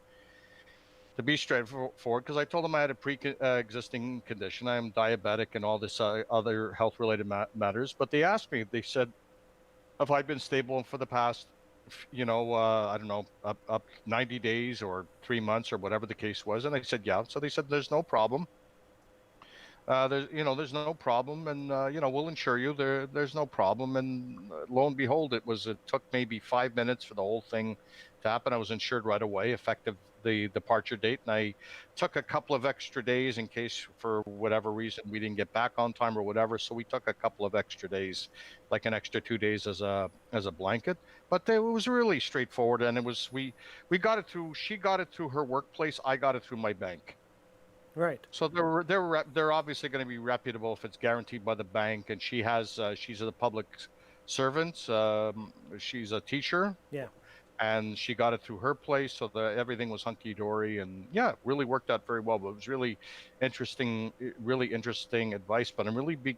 to be straightforward, because I told them I had a pre-existing condition. I'm diabetic and all this other health-related matters. But they asked me, they said, have I been stable for the past, I don't know, up 90 days or 3 months or whatever the case was? And I said, yeah. So they said, there's no problem. There's no problem, and we'll insure you. There's no problem. And lo and behold, it took maybe 5 minutes for the whole thing to happen. I was insured right away, effective the departure date, and I took a couple of extra days in case for whatever reason we didn't get back on time or whatever. So we took a couple of extra days, like an extra 2 days as a blanket. But it was really straightforward, and we got it through. She got it through her workplace. I got it through my bank. Right. So they're obviously going to be reputable if it's guaranteed by the bank, and she's a public servant. She's a teacher, Yeah. and she got it through her place, so everything was hunky dory, and yeah, it really worked out very well. But it was really interesting advice. But I'm really be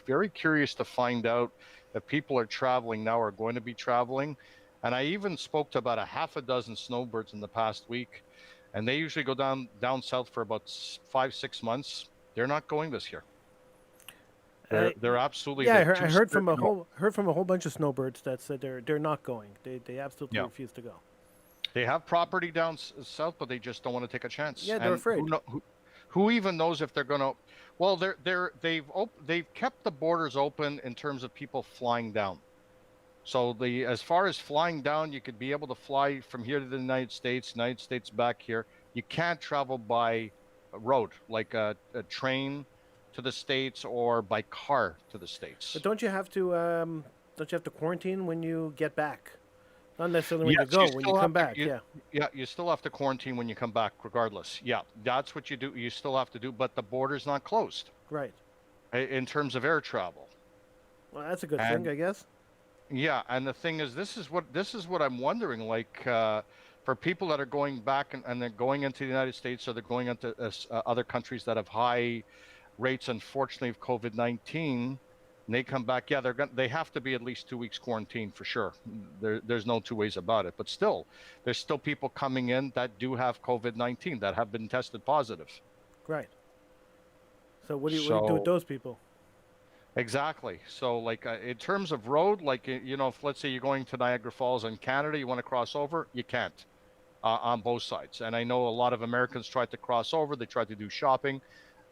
very curious to find out if people are traveling now, are going to be traveling, and I even spoke to about a half a dozen snowbirds in the past week. And they usually go down south for about 5-6 months. They're not going this year. They're absolutely. Yeah, I heard from a whole bunch of snowbirds that said they're not going. They absolutely refuse to go. They have property down south, but they just don't want to take a chance. Yeah, they're afraid. Who even knows if they're going to? Well, they've kept the borders open in terms of people flying down. So as far as flying down, you could be able to fly from here to the United States back here. You can't travel by road, like a train to the States or by car to the States. But don't you have to quarantine when you get back? Not necessarily when you go, when you come back. Yeah, you still have to quarantine when you come back, regardless. Yeah, that's what you do. You still have to do, but the border's not closed. Right. In terms of air travel. Well, that's a good thing, I guess. Yeah, and the thing is, this is what I'm wondering. Like, for people that are going back and they're going into the United States, or they're going into other countries that have high rates, unfortunately, of COVID-19, and they come back. Yeah, they have to be at least 2 weeks quarantine for sure. There's no two ways about it. But still, there's still people coming in that do have COVID-19 that have been tested positive. Right. So what do you do with those people? Exactly. So, like, in terms of road, like, if let's say you're going to Niagara Falls in Canada, you want to cross over, you can't on both sides. And I know a lot of Americans tried to cross over. They tried to do shopping,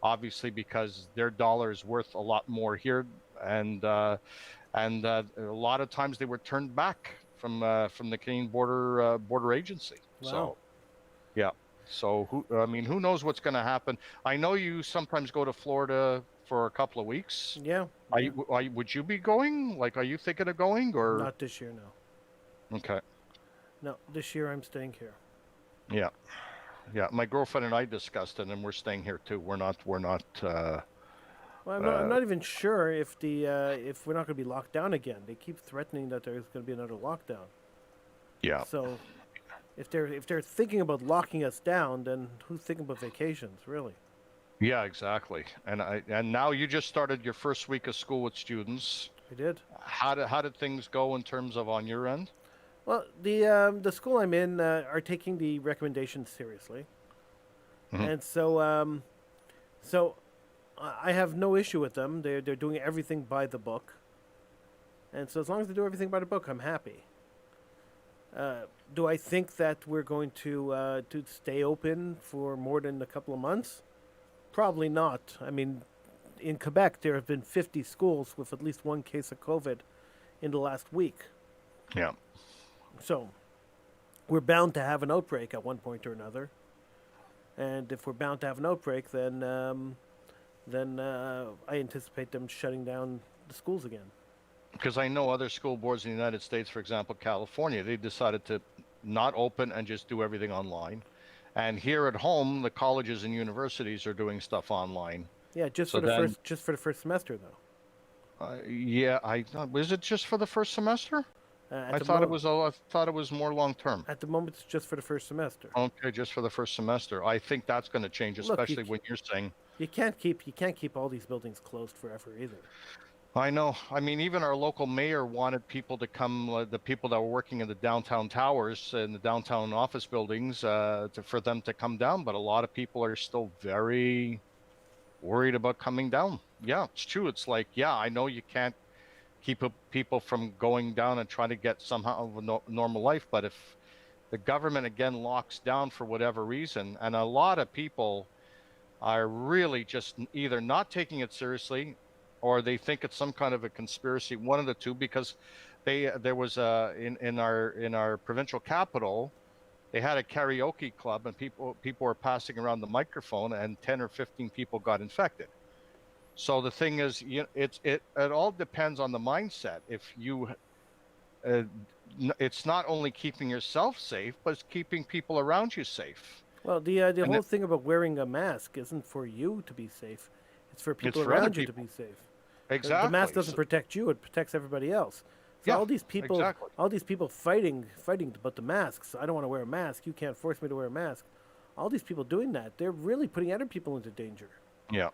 obviously, because their dollar is worth a lot more here. And a lot of times they were turned back from the Canadian border agency. Wow. So, yeah. So who knows what's going to happen? I know you sometimes go to Florida for a couple of weeks. Yeah. Would you be going? Like, are you thinking of going, or not this year? No. Okay. No, this year I'm staying here. Yeah. My girlfriend and I discussed it, and we're staying here too. We're not. Well, I'm not even sure if if we're not going to be locked down again. They keep threatening that there's going to be another lockdown. Yeah. So, if they're thinking about locking us down, then who's thinking about vacations, really? Yeah, exactly. And now you just started your first week of school with students. I did. How did things go in terms of on your end? Well, the school I'm in are taking the recommendations seriously, and so I have no issue with them. They're doing everything by the book, and so as long as they do everything by the book, I'm happy. Do I think that we're going to stay open for more than a couple of months? Probably not. I mean, in Quebec, there have been 50 schools with at least one case of COVID in the last week. Yeah. So, we're bound to have an outbreak at one point or another. And if we're bound to have an outbreak, then I anticipate them shutting down the schools again. Because I know other school boards in the United States, for example, California, they decided to not open and just do everything online. And here at home, the colleges and universities are doing stuff online. Yeah, just for the first semester, though. Is it just for the first semester? I thought it was more long term. At the moment, it's just for the first semester. Okay, just for the first semester. I think that's going to change, especially when you're saying you can't keep all these buildings closed forever either. I know. I mean, even our local mayor wanted people to come, the people that were working in the downtown towers and the downtown office buildings, for them to come down. But a lot of people are still very worried about coming down. Yeah, it's true. It's like, yeah, I know you can't keep people from going down and trying to get somehow of a normal life, but if the government again locks down for whatever reason, and a lot of people are really just either not taking it seriously or they think it's some kind of a conspiracy, one of the two, because there was in our provincial capital, they had a karaoke club and people were passing around the microphone and 10 or 15 people got infected. So the thing is, it all depends on the mindset. If you uh, it's not only keeping yourself safe, but it's keeping people around you safe. Well, the And whole thing about wearing a mask isn't for you to be safe; it's for it's people for other around you to people. be safe. The mask Exactly. doesn't So, protect you; it protects everybody else. So yeah, exactly. all these people fighting about the masks. I don't want to wear a mask. You can't force me to wear a mask. All these people doing that, they're really putting other people into danger. Yeah,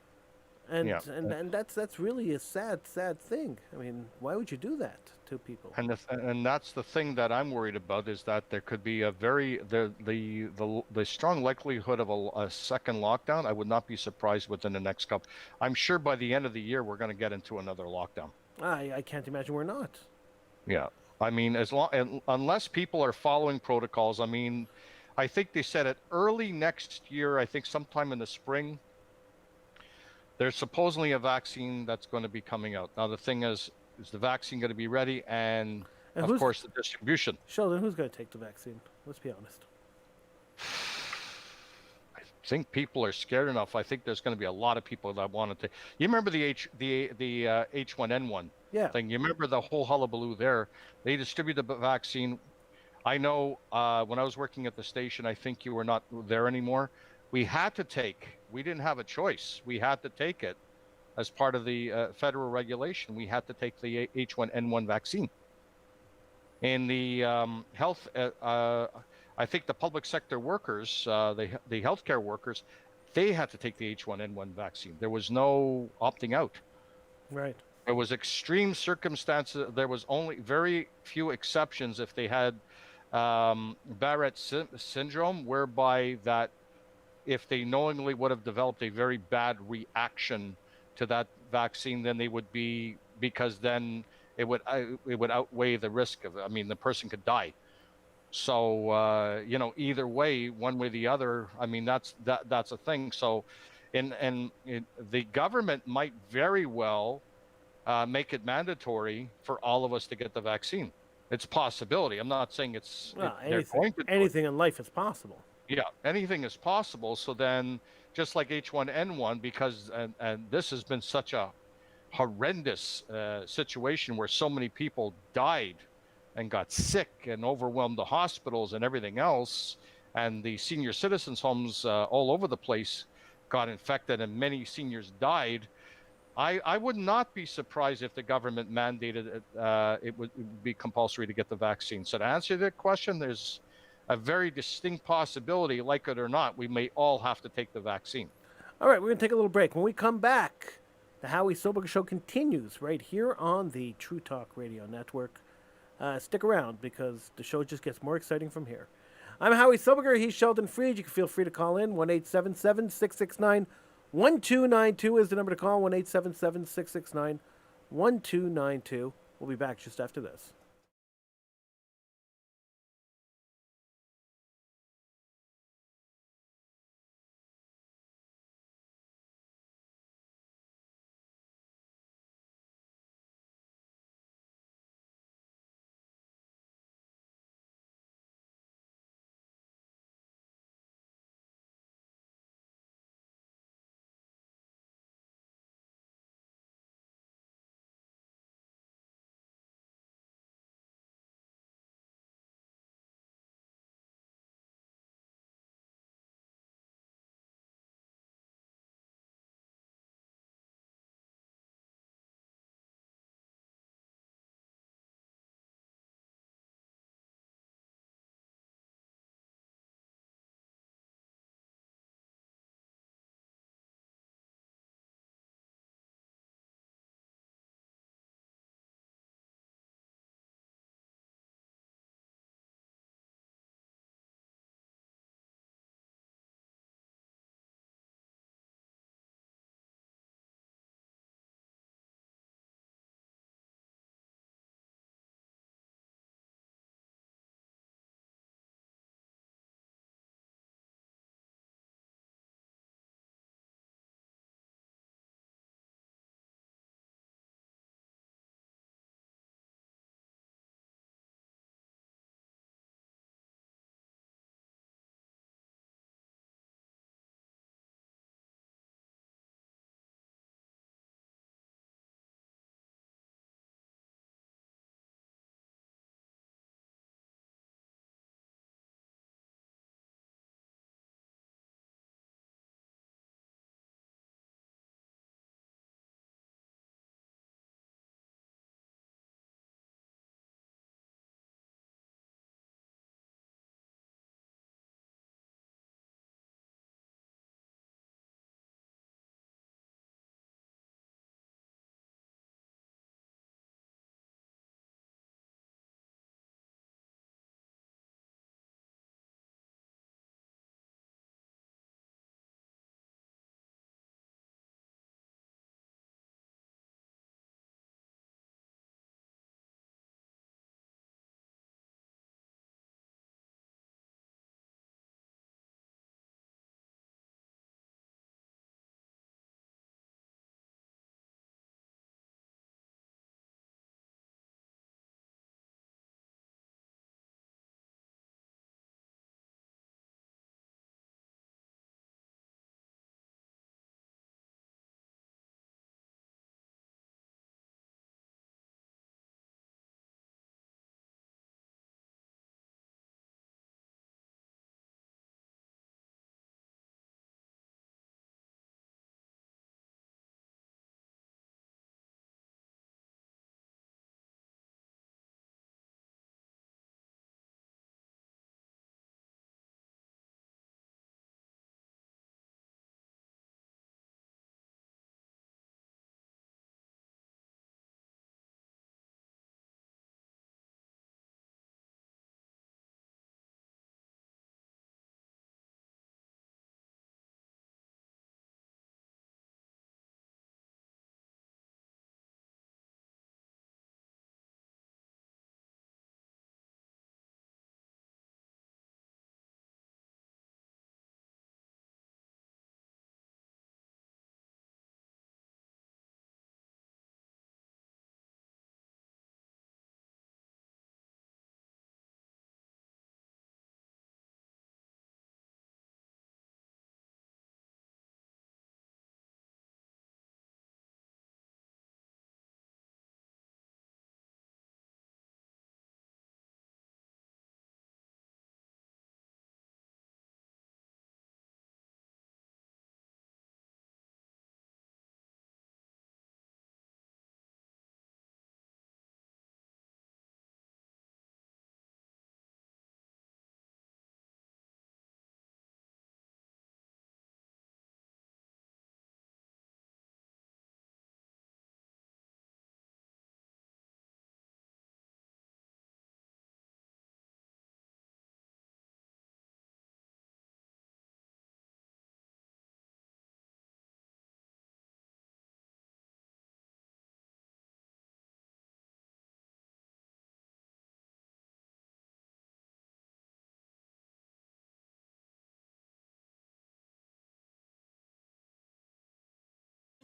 And yeah. and that's really a sad thing. I mean, why would you do that to people? And that's the thing that I'm worried about is that there could be a very the strong likelihood of a second lockdown. I would not be surprised within the next couple. I'm sure by the end of the year we're going to get into another lockdown. I can't imagine we're not. Yeah. I mean, unless people are following protocols, I mean, I think they said it early next year, I think sometime in the spring, there's supposedly a vaccine that's going to be coming out. Now, the thing is the vaccine going to be ready? And And of who's course, the distribution. Sheldon? Who's going to take the vaccine? Let's be honest. I think people are scared enough. I think there's going to be a lot of people that want to take. You remember the H1N1 Yeah. thing? You remember the whole hullabaloo there? They distributed the vaccine. I know when I was working at the station, I think you were not there anymore. We had to take. We didn't have a choice. We had to take it as part of the federal regulation. We had to take the H1N1 vaccine. In the health, I think the public sector workers, the healthcare workers, they had to take the H1N1 vaccine. There was no opting out. Right. There was extreme circumstances. There was only very few exceptions if they had Barrett syndrome, whereby that if they knowingly would have developed a very bad reaction to that vaccine, then they would be because then it would outweigh the risk of it. I mean, the person could die. So either way, one way or the other. I mean, that's a thing. So, the government might very well make it mandatory for all of us to get the vaccine. It's a possibility. I'm not saying Well, they're going to do it. anything in life is possible. Yeah, anything is possible. So then, just like H1N1, because and this has been such a horrendous situation where so many people died and got sick and overwhelmed the hospitals and everything else, and the senior citizens' homes all over the place got infected and many seniors died. I would not be surprised if the government mandated it would be compulsory to get the vaccine. So to answer that question, there's a very distinct possibility, like it or not, we may all have to take the vaccine. All right, we're going to take a little break. When we come back, the Howie Silbiger Show continues right here on the True Talk Radio Network. Stick around because the show just gets more exciting from here. I'm Howie Silbiger. He's Sheldon Freed. You can feel free to call in. 1-877-669-1292 is the number to call. 1-877-669-1292. We'll be back just after this.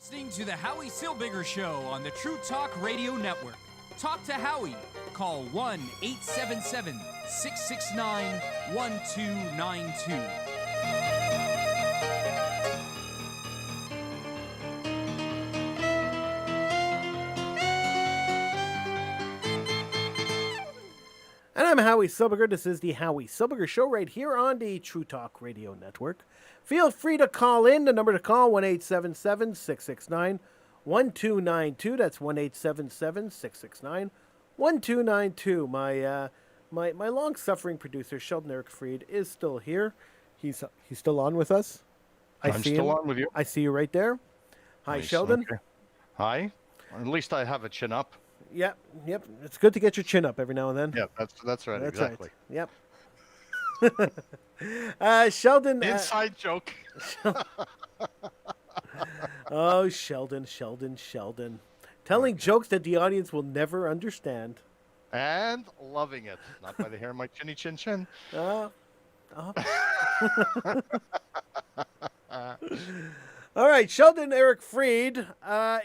Listening to the Howie Silbiger Show on the True Talk Radio Network. Talk to Howie. Call 1-877-669-1292. And I'm Howie Silbiger. This is the Howie Silbiger Show right here on the True Talk Radio Network. Feel free to call in. The number to call, 1-877-669-1292. That's 1-877-669-1292. My long-suffering producer, Sheldon Eric Freed, is still here. He's still on with us. I'm still on with you. I see you right there. Hi, Nice, Sheldon. okay. Hi. At least I have a chin up. Yep. It's good to get your chin up every now and then. Yeah, that's right. That's exactly. right. Yep. Sheldon. Inside joke. Oh, Sheldon. Telling jokes that the audience will never understand. And loving it. Not by the hair of my chinny chin chin. All right, Sheldon Eric Freed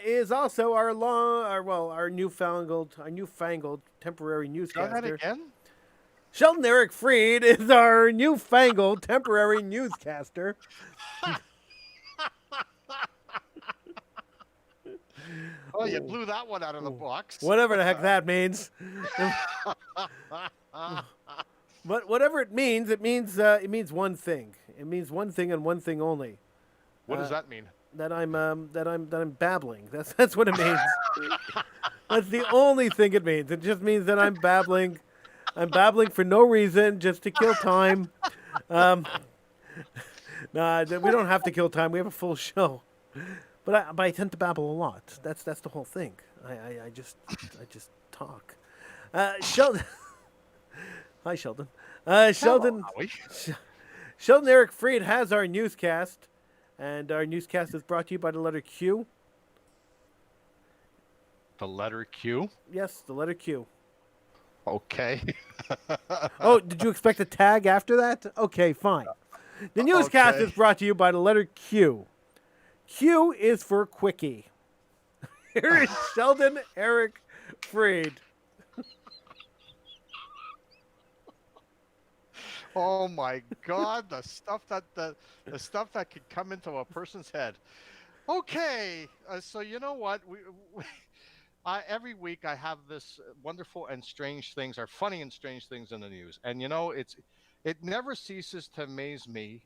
is also our newfangled temporary Try newscaster. that again? Sheldon Eric Freed is our newfangled temporary newscaster. Oh, you blew that one out of the box. Whatever the heck that means. But whatever it means one thing. It means one thing and one thing only. What does that mean? That I'm babbling. That's what it means. That's the only thing it means. It just means that I'm babbling. I'm babbling for no reason, just to kill time. Nah, we don't have to kill time. We have a full show. But I tend to babble a lot. That's the whole thing. I just talk. Sheldon. Hi, Sheldon. Sheldon. Hello, Sheldon Eric Freed has our newscast. And our newscast is brought to you by the letter Q. The letter Q? Yes, the letter Q. Okay. Oh, did you expect a tag after that? Okay, fine. The newscast is brought to you by the letter Q. Q is for Quickie. Here is Sheldon Eric Freed. Oh my God! The stuff that could come into a person's head. Okay, so you know what? Every week I have this wonderful and strange things, or funny and strange things in the news, and you know it never ceases to amaze me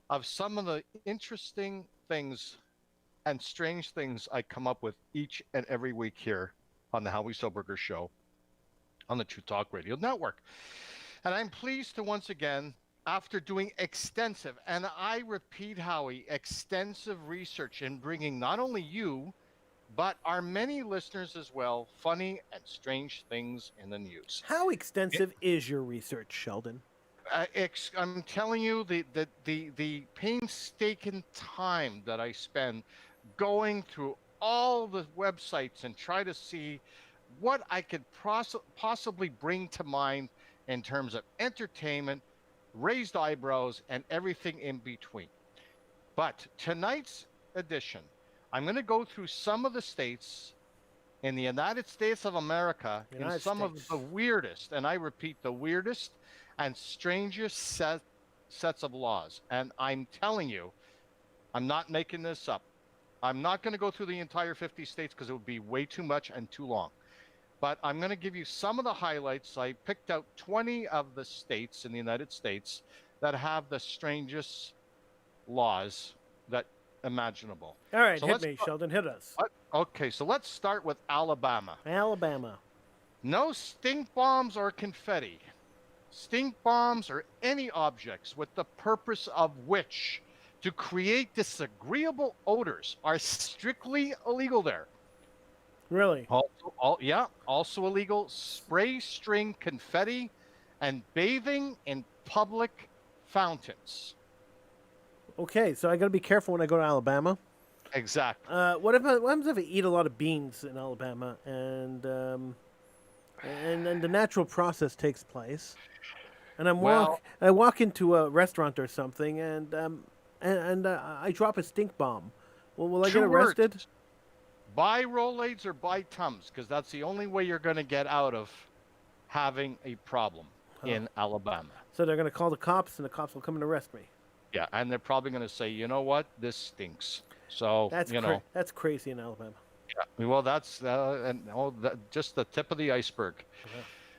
of some of the interesting things and strange things I come up with each and every week here on the Howie Silbiger Show on the True Talk Radio Network. And I'm pleased to once again, after doing extensive, and I repeat, Howie, extensive research in bringing not only you, but our many listeners as well, funny and strange things in the news. How extensive is your research, Sheldon? I'm telling you, the painstaking time that I spend going through all the websites and try to see what I could possibly bring to mind in terms of entertainment, raised eyebrows, and everything in between. But tonight's edition, I'm going to go through some of the states in the United States of America of the weirdest, and I repeat, the weirdest and strangest sets of laws. And I'm telling you, I'm not making this up. I'm not going to go through the entire 50 states because it would be way too much and too long. But I'm going to give you some of the highlights. I picked out 20 of the states in the United States that have the strangest laws that imaginable. All right, hit me, Sheldon. Hit us. Okay, so let's start with Alabama. Alabama. No stink bombs or confetti. Stink bombs or any objects with the purpose of which to create disagreeable odors are strictly illegal there. Really? Also illegal spray string confetti and bathing in public fountains. Okay, so I got to be careful when I go to Alabama. Exactly. What happens if I eat a lot of beans in Alabama and the natural process takes place, and I walk into a restaurant or something and I drop a stink bomb. Well, will I Two get arrested? words. Buy Rolaids or buy Tums, because that's the only way you're going to get out of having a problem in Alabama. So they're going to call the cops, and the cops will come and arrest me. Yeah, and they're probably going to say, you know what, this stinks. So That's crazy in Alabama. yeah, well, that's just the tip of the iceberg.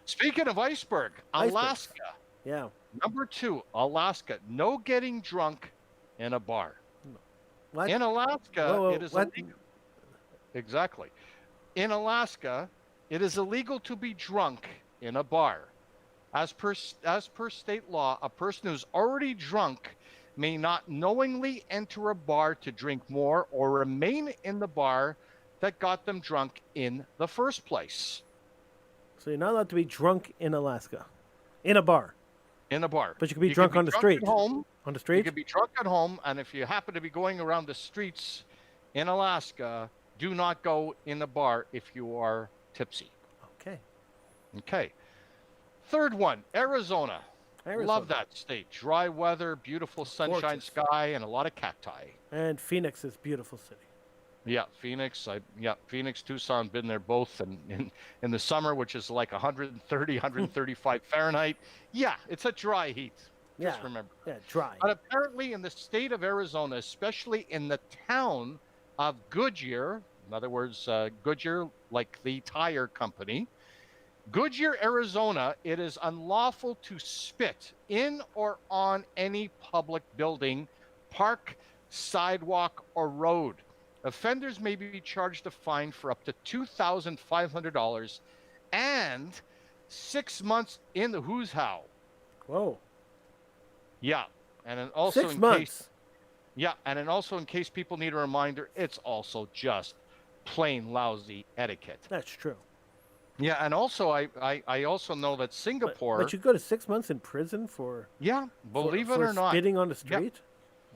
Speaking of iceberg, Alaska. Yeah. Number 2, Alaska. No getting drunk in a bar. What? In Alaska, Whoa, it is what? illegal. Exactly. In Alaska, it is illegal to be drunk in a bar. As per state law, a person who's already drunk may not knowingly enter a bar to drink more or remain in the bar that got them drunk in the first place. So you're not allowed to be drunk in Alaska, in a bar. In a bar. But you can be drunk on the street. At home. On the You street? can be drunk at home, and if you happen to be going around the streets in Alaska, do not go in a bar if you are tipsy. Okay. Okay. Third one, Arizona. Love that state. Dry weather, beautiful sunshine Gorgeous. sky, and a lot of cacti. And Phoenix is a beautiful city. Yeah, Phoenix. Phoenix, Tucson, been there both. And in the summer, which is like 130, 135 Fahrenheit. Yeah, it's a dry heat. Just remember. Yeah, dry. But apparently in the state of Arizona, especially in the town of Goodyear, in other words, Goodyear, like the tire company, Goodyear, Arizona, it is unlawful to spit in or on any public building, park, sidewalk, or road. Offenders may be charged a fine for up to $2,500 and 6 months in the who's how. Whoa. Yeah, and then also 6 in months. case, yeah, and then also in case people need a reminder, it's also just plain lousy etiquette. That's true. Yeah, and also I also know that Singapore. But you go to 6 months in prison for. Yeah, believe it for or not. spitting on the street.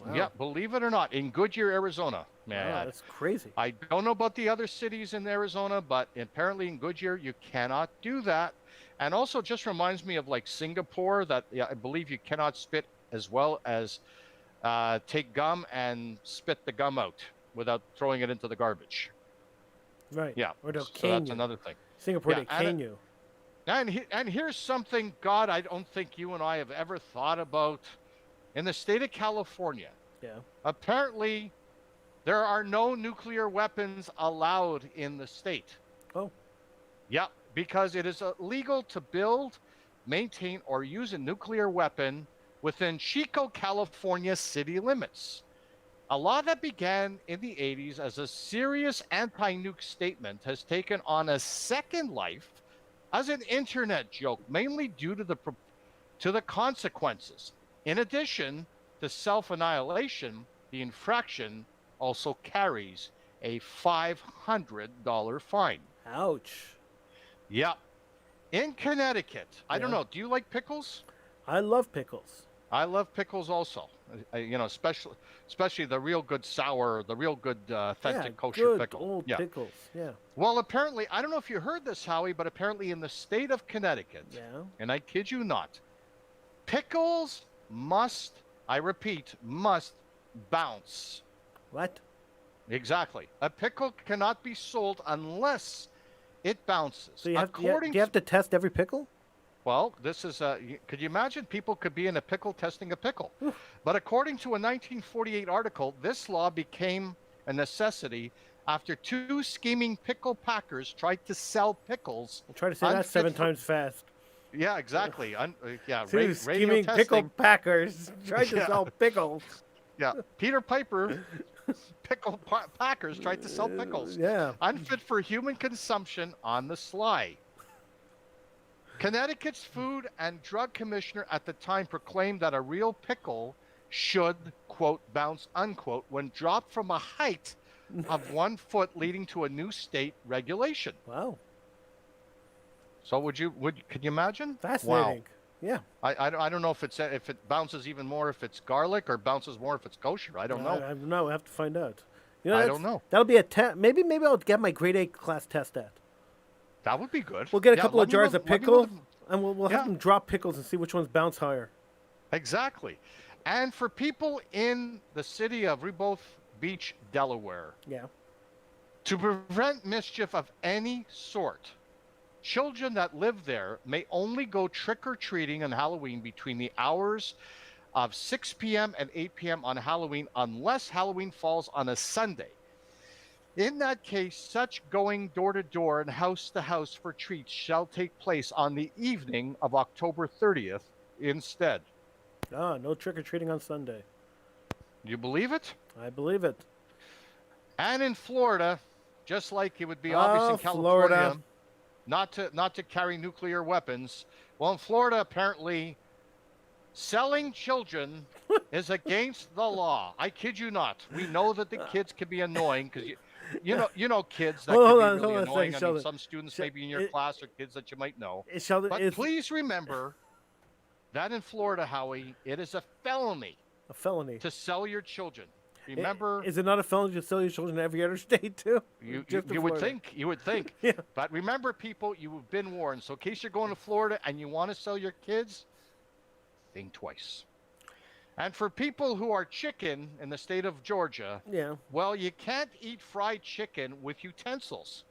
Wow. Yeah, believe it or not, in Goodyear, Arizona, man. Wow, that's crazy. I don't know about the other cities in Arizona, but apparently in Goodyear you cannot do that. And also just reminds me of like Singapore that I believe you cannot spit as well as take gum and spit the gum out without throwing it into the garbage. Right. Yeah. Or they'll So cane that's you. another thing. Singapore, Yeah, they cane you. And here's something, God, I don't think you and I have ever thought about. In the state of California, Yeah. apparently there are no nuclear weapons allowed in the state. Oh. Yeah, because it is illegal to build, maintain, or use a nuclear weapon within Chico, California city limits. A law that began in the 80s as a serious anti-nuke statement has taken on a second life as an internet joke, mainly due to the consequences. In addition to self-annihilation, the infraction also carries a $500 fine. Ouch. Yeah. In Connecticut, I don't know, do you like pickles? I love pickles. I love pickles also. Especially the real good sour, the real good authentic kosher good pickle. old pickles. Yeah. Well, apparently, I don't know if you heard this, Howie, but apparently in the state of Connecticut, and I kid you not, pickles must, I repeat, must bounce. What? Exactly. A pickle cannot be sold unless it bounces. So do you have to test every pickle? Well, this is, could you imagine people could be in a pickle testing a pickle? But according to a 1948 article, this law became a necessity after two scheming pickle packers tried to sell pickles. Try to say that 7 times fast. Yeah, exactly. Two scheming pickle packers tried to sell pickles. Yeah, Peter Piper, pickle packers tried to sell pickles. Yeah. Unfit for human consumption on the sly. Connecticut's Food and Drug Commissioner at the time proclaimed that a real pickle should, quote, bounce, unquote, when dropped from a height of 1 foot, leading to a new state regulation. Wow. So could you imagine? Fascinating. Wow. Yeah. I don't know if it bounces even more if it's garlic or bounces more if it's kosher. I don't know. I don't know. I have to find out. I don't know. That'll be a test. Maybe I'll get my grade A class test at. That would be good. We'll get a couple of jars of pickle, and we'll have them drop pickles and see which ones bounce higher. Exactly. And for people in the city of Beach, Delaware. Yeah. To prevent mischief of any sort, children that live there may only go trick-or-treating on Halloween between the hours of 6 p.m. and 8 p.m. on Halloween, unless Halloween falls on a Sunday. In that case, such going door to door and house to house for treats shall take place on the evening of October 30th instead. Ah, no trick-or-treating on Sunday. You believe it? I believe it. And in Florida, just like it would be obvious in California, Florida. not to carry nuclear weapons. Well, in Florida, apparently, selling children is against the law. I kid you not. We know that the kids can be annoying because you know kids that Well, can hold be on really a annoying. second, I mean, Sheldon. some students maybe in your class or kids that you might know. Sheldon, But please remember that in Florida, Howie, it is a felony a felony to sell your children. Remember, is it not a felony to sell your children in every other state too? you Just in would Florida? think. You would think. Yeah. But remember, people, you've been warned. So in case you're going to Florida and you want to sell your kids, think twice. And for people who are chicken in the state of Georgia, Yeah. well, you can't eat fried chicken with utensils.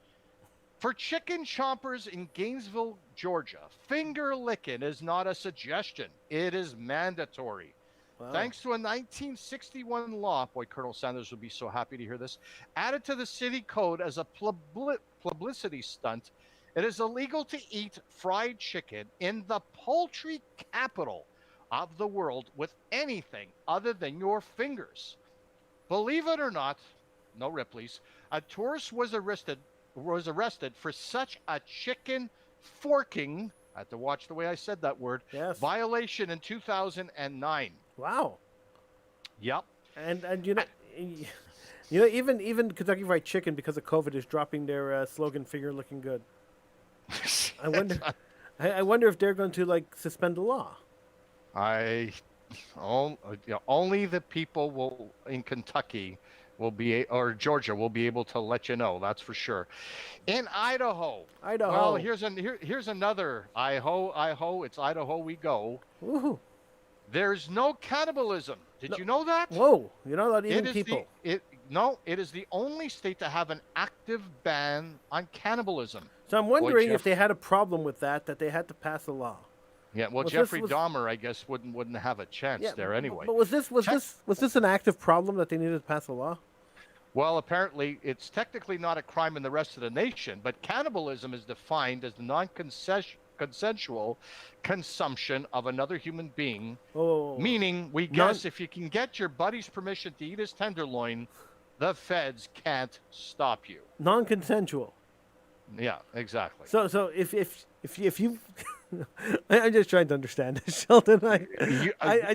For chicken chompers in Gainesville, Georgia, finger licking is not a suggestion. It is mandatory. Wow. Thanks to a 1961 law, boy, Colonel Sanders would be so happy to hear this, added to the city code as a publicity stunt, it is illegal to eat fried chicken in the poultry capital of the world with anything other than your fingers. Believe it or not, no Ripley's, a tourist was arrested for such a chicken forking, I had to watch the way I said that word, Yes. violation in 2009. Wow. Yep. And you know even Kentucky Fried Chicken, because of COVID, is dropping their slogan "Finger Looking Good." I wonder if they're going to like suspend the law. Only the people in Kentucky or Georgia will be able to let you know. That's for sure. In Idaho. Well, here's another Idaho. It's Idaho we go. Woohoo! There's no cannibalism. Did you know that? Whoa! You're not allowed to eat people. It is the only state to have an active ban on cannibalism. So I'm wondering if they had a problem with that they had to pass a law. Yeah, well, Jeffrey Dahmer, I guess, wouldn't have a chance there anyway. But was this an active problem that they needed to pass a law? Well, apparently, it's technically not a crime in the rest of the nation, but cannibalism is defined as the non-consensual consumption of another human being. Oh. Meaning, we guess if you can get your buddy's permission to eat his tenderloin, the feds can't stop you. Non-consensual. Yeah, exactly. So if you, I'm just trying to understand this, Sheldon. I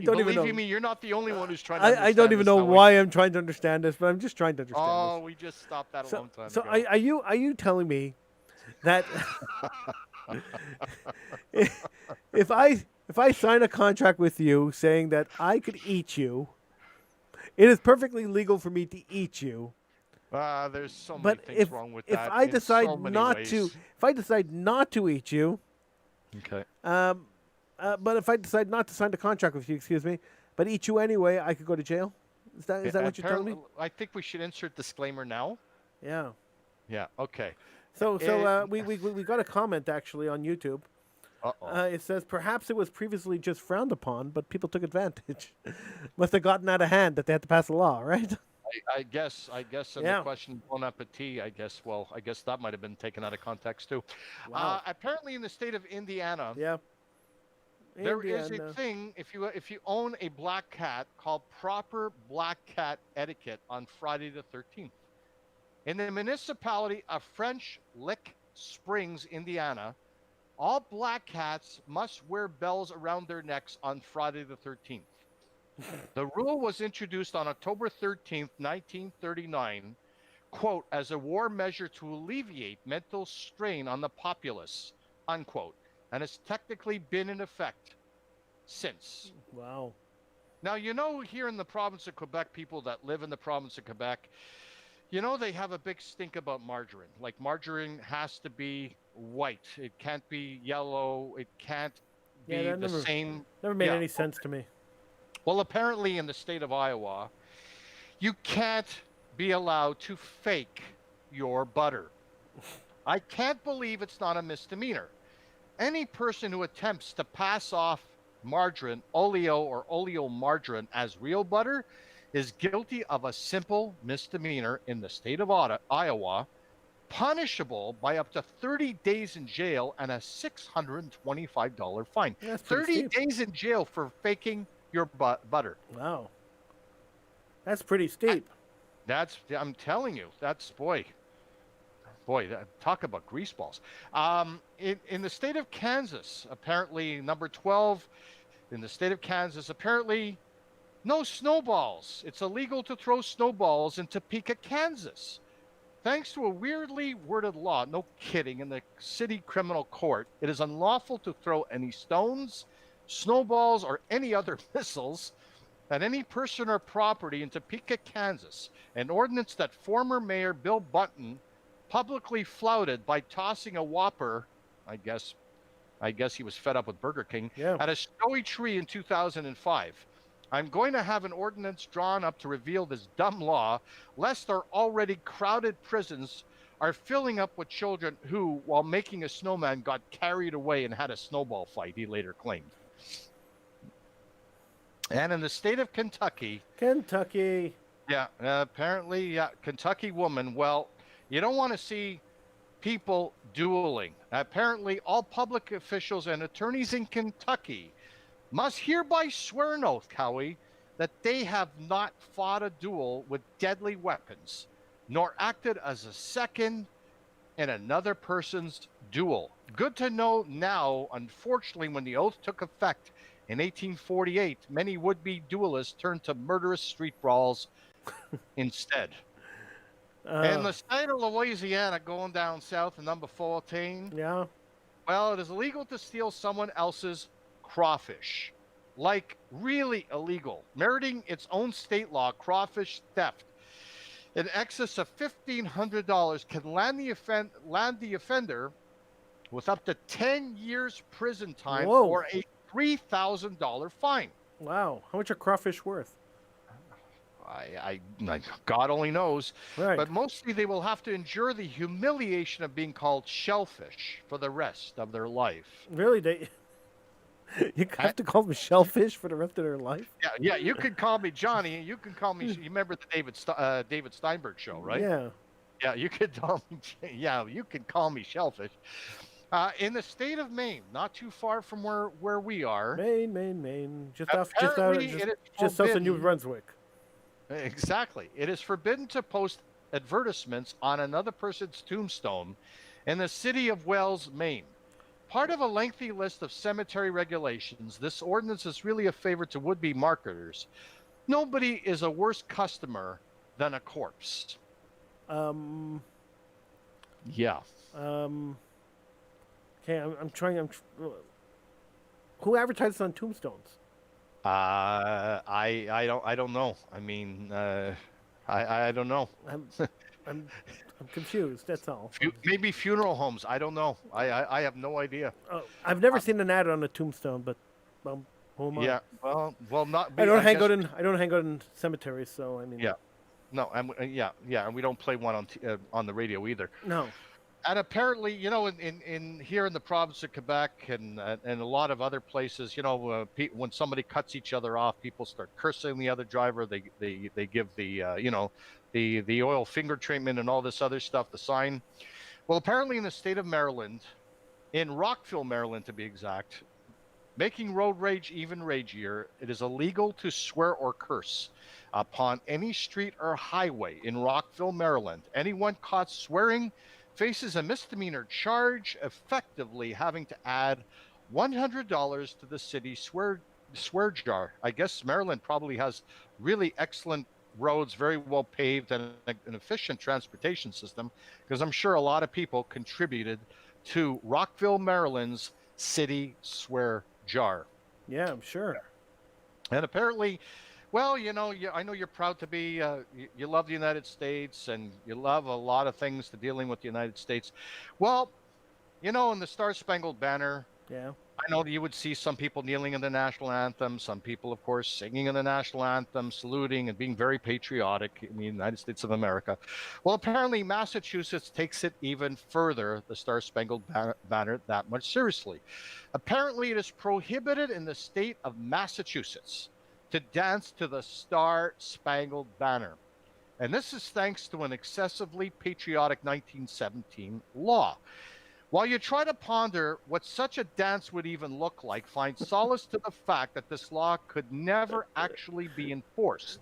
don't even know. Believe me, you're not the only one who's trying to understand I don't even know why I'm trying to understand this, but I'm just trying to understand this. We just stopped that a long time so ago. are you telling me that if I sign a contract with you saying that I could eat you, it is perfectly legal for me to eat you? There's so many things wrong with that. If I decide not to eat you, okay. But if I decide not to sign the contract with you, but eat you anyway, I could go to jail. Is that what you're telling me? I think we should insert disclaimer now. Yeah. Yeah. Okay. So we got a comment actually on YouTube. It says perhaps it was previously just frowned upon, but people took advantage. Must have gotten out of hand that they had to pass a law, right? I guess the question bon appetit, I guess that might have been taken out of context too. Wow. Apparently in the state of Indiana, there is a thing if you own a black cat called proper black cat etiquette on Friday the 13th. In the municipality of French Lick Springs, Indiana, all black cats must wear bells around their necks on Friday the 13th. The rule was introduced on October 13th, 1939, quote, as a war measure to alleviate mental strain on the populace, unquote, and has technically been in effect since. Wow. Now, here in the province of Quebec, people that live in the province of Quebec, they have a big stink about margarine. Like, margarine has to be white. It can't be yellow. It can't be the same. Never made any sense to me. Well, apparently in the state of Iowa, you can't be allowed to fake your butter. I can't believe it's not a misdemeanor. Any person who attempts to pass off margarine, oleo, or oleomargarine as real butter is guilty of a simple misdemeanor in the state of Iowa, punishable by up to 30 days in jail and a $625 fine. That's pretty 30 steep. days in jail for faking your butter. Wow. That's pretty steep. I'm telling you, that's, boy, talk about greaseballs. In the state of Kansas, apparently, number 12, in the state of Kansas, apparently, no snowballs. It's illegal to throw snowballs in Topeka, Kansas. Thanks to a weirdly worded law, no kidding, in the city criminal court, it is unlawful to throw any stones, snowballs, or any other missiles at any person or property in Topeka, Kansas, an ordinance that former Mayor Bill Button publicly flouted by tossing a Whopper, I guess he was fed up with Burger King, at a snowy tree in 2005. I'm going to have an ordinance drawn up to reveal this dumb law, lest our already crowded prisons are filling up with children who, while making a snowman, got carried away and had a snowball fight, he later claimed. And in the state of Kentucky. Apparently, Kentucky woman, well, you don't want to see people dueling. Apparently, all public officials and attorneys in Kentucky must hereby swear an oath, Howie, that they have not fought a duel with deadly weapons, nor acted as a second in another person's duel. Good to know now, unfortunately, when the oath took effect in 1848, many would-be duelists turned to murderous street brawls instead. In the state of Louisiana, going down south to number 14, well, it is illegal to steal someone else's crawfish. Like, really illegal. Meriting its own state law, crawfish theft in excess of $1,500 can land the offender with up to 10 years prison time or a $3,000 fine. Wow. How much are crawfish worth? I God only knows. Right. But mostly they will have to endure the humiliation of being called shellfish for the rest of their life. Really? You have to call them shellfish for the rest of their life? Yeah. You can call me Johnny. You can call me. You remember the David Steinberg show, right? Yeah. Yeah. You could call me. Yeah. You can call me shellfish. In the state of Maine, not too far from where we are. Maine. Just south of New Brunswick. Exactly. It is forbidden to post advertisements on another person's tombstone in the city of Wells, Maine. Part of a lengthy list of cemetery regulations, this ordinance is really a favor to would-be marketers. Nobody is a worse customer than a corpse. Yeah. Okay, I'm trying. Who advertises on tombstones? I don't know. I mean, I don't know. I'm confused. That's all. Maybe funeral homes. I don't know. I have no idea. I've never seen an ad on a tombstone, but who am I? Yeah. Well, not. I don't hang out in cemeteries, so I mean. Yeah. No, and and we don't play one on the radio either. No. And apparently, in here in the province of Quebec and a lot of other places, when somebody cuts each other off, people start cursing the other driver. They give the oil finger treatment and all this other stuff, the sign. Well, apparently in the state of Maryland, in Rockville, Maryland to be exact, making road rage even ragier, it is illegal to swear or curse upon any street or highway in Rockville, Maryland. Anyone caught swearing faces a misdemeanor charge, effectively having to add $100 to the city swear jar. I guess Maryland probably has really excellent roads, very well paved, and an efficient transportation system, because I'm sure a lot of people contributed to Rockville, Maryland's city swear jar. Yeah, I'm sure. And apparently, well, I know you're proud to be, you love the United States and you love a lot of things to dealing with the United States. Well, in the Star Spangled Banner, Yeah. I know that you would see some people kneeling in the national anthem, some people, of course, singing in the national anthem, saluting and being very patriotic in the United States of America. Well, apparently, Massachusetts takes it even further, the Star Spangled Banner, that much seriously. Apparently, it is prohibited in the state of Massachusetts to dance to the Star Spangled Banner. And this is thanks to an excessively patriotic 1917 law. While you try to ponder what such a dance would even look like, find solace to the fact that this law could never actually be enforced,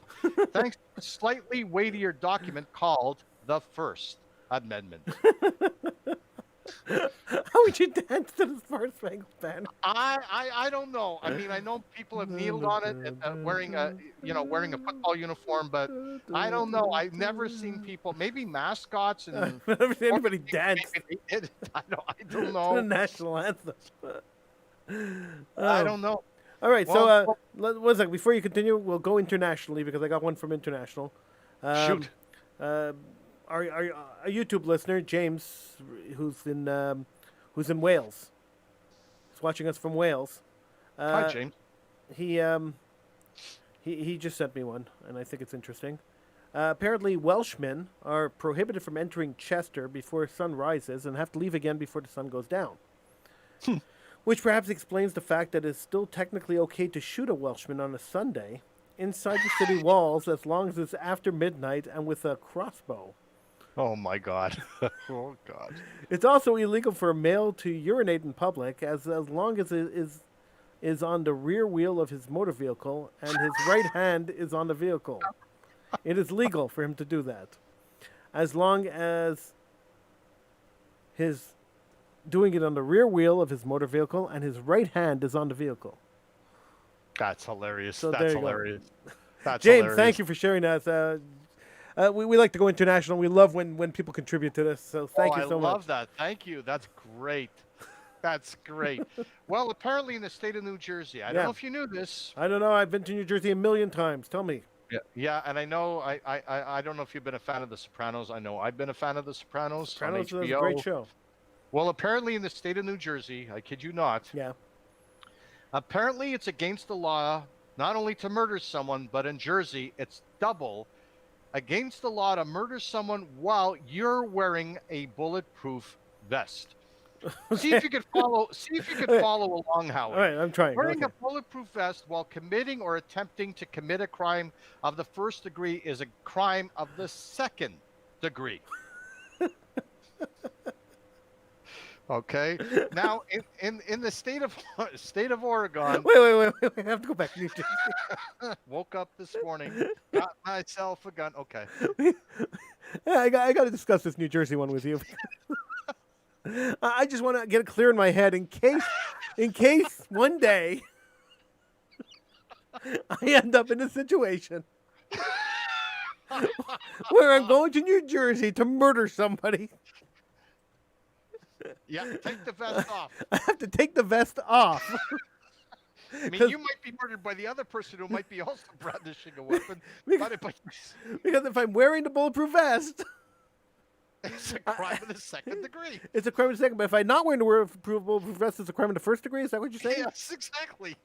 thanks to a slightly weightier document called the First Amendment. How would you dance to the Star Spangled Banner? I don't know. I mean, I know people have kneeled on it, wearing a football uniform, but I don't know. I've never seen people, maybe mascots and I've never seen anybody dance maybe they did. I don't to the know. national anthem. I don't know. All right, Well, one second. Before you continue, we'll go internationally because I got one from international. Shoot. Our a YouTube listener, James, who's in Wales, is watching us from Wales. Hi, James. He just sent me one, and I think it's interesting. Apparently, Welshmen are prohibited from entering Chester before sun rises and have to leave again before the sun goes down. Which perhaps explains the fact that it's still technically okay to shoot a Welshman on a Sunday inside the city walls as long as it's after midnight and with a crossbow. Oh my God. Oh God. It's also illegal for a male to urinate in public as long as it is on the rear wheel of his motor vehicle and his right hand is on the vehicle. It is legal for him to do that. As long as his doing it on the rear wheel of his motor vehicle and his right hand is on the vehicle. That's hilarious. So That's there you go. hilarious. That's James, hilarious. thank you for sharing that. We like to go international. We love when people contribute to this. So thank you so much. I love that. Thank you. That's great. That's great. Well, apparently in the state of New Jersey, I don't know if you knew this. I don't know. I've been to New Jersey a million times. Tell me. Yeah, and I know. I don't know if you've been a fan of The Sopranos. I know I've been a fan of The Sopranos. Sopranos on is HBO. a great show. Well, apparently in the state of New Jersey, I kid you not. Yeah. Apparently, it's against the law not only to murder someone, but in Jersey, it's double against the law to murder someone while you're wearing a bulletproof vest. Okay. See if you could follow. See if you could follow along, Howie. All right, I'm trying. Wearing Okay. a bulletproof vest while committing or attempting to commit a crime of the first degree is a crime of the second degree. Okay. Now, in the state of Oregon, Wait. I have to go back to New Jersey. woke up this morning, got myself a gun. Okay. Yeah, I got to discuss this New Jersey one with you. I just want to get it clear in my head in case one day I end up in a situation where I'm going to New Jersey to murder somebody. Yeah, take the vest off. I have to take the vest off. I mean, you might be murdered by the other person who might be also brandishing a weapon. Because if I'm wearing the bulletproof vest, it's a crime of the second degree. it's a crime of the second. But if I'm not wearing the bulletproof vest, it's a crime of the first degree. Is that what you're saying? Yes, exactly.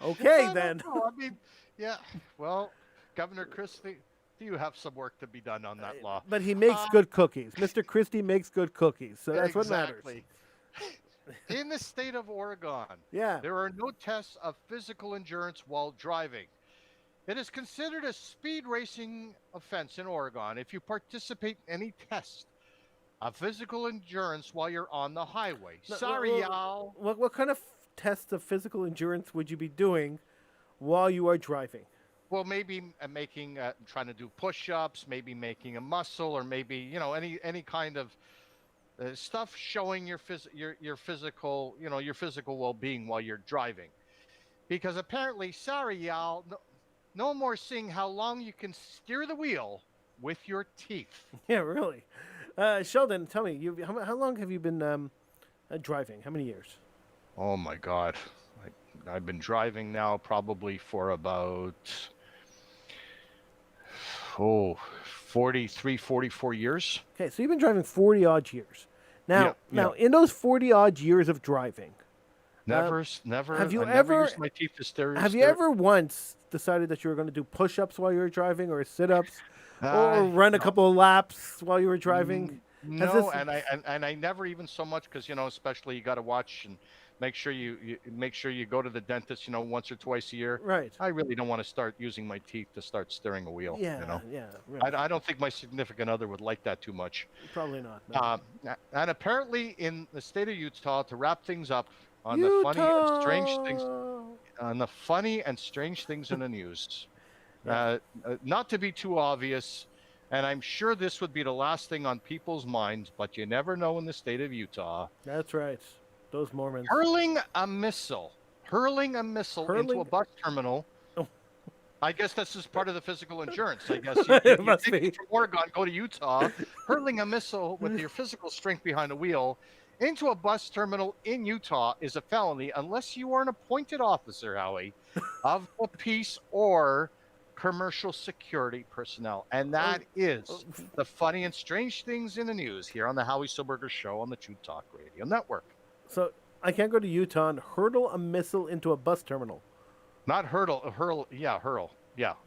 Okay, then. I mean, yeah. Well, Governor Christie, you have some work to be done on that law. But he makes good cookies. Mr. Christie makes good cookies, so that's what matters. Exactly. In the state of Oregon, Yeah. there are no tests of physical endurance while driving. It is considered a speed racing offense in Oregon if you participate in any test of physical endurance while you're on the highway. Sorry, y'all. What kind of tests of physical endurance would you be doing while you are driving? Well, maybe trying to do push-ups, maybe making a muscle, or maybe any kind of stuff showing your physical well-being while you're driving. Because apparently, sorry y'all, no more seeing how long you can steer the wheel with your teeth. Yeah, really. Sheldon, tell me, how long have you been driving? How many years? Oh my God, I've been driving now probably for about 43, 44 years. Okay, so you've been driving 40 odd years. Now, Yeah. in those 40-odd years of driving, Never. have you I never ever used my teeth to stare. have you ever once decided that you were going to do push-ups while you were driving, or sit-ups, or Uh, run a no. couple of laps while you were driving? Has No, this and I never even so much because especially you got to watch and make sure you go to the dentist once or twice a year. right? I really don't want to start using my teeth to start steering a wheel. Yeah, yeah, right. I don't think my significant other would like that too much. Probably not. No. And apparently in the state of Utah, to wrap things up on the funny and strange things Utah. on the funny and strange things in the news. Yeah. Not to be too obvious, and I'm sure this would be the last thing on people's minds, but you never know in the state of Utah. That's right. Those Mormons. Hurling a missile into Hurling- a bus terminal. Oh. I guess this is part of the physical endurance. I guess It you must take be. it from Oregon, go to Utah, hurling a missile with your physical strength behind the wheel into a bus terminal in Utah is a felony unless you are an appointed officer, Howie, of the peace or commercial security personnel. And that is the funny and strange things in the news here on the Howie Silbiger Show on the True Talk Radio Network. So I can't go to Utah and hurtle a missile into a bus terminal. Not hurl. Yeah,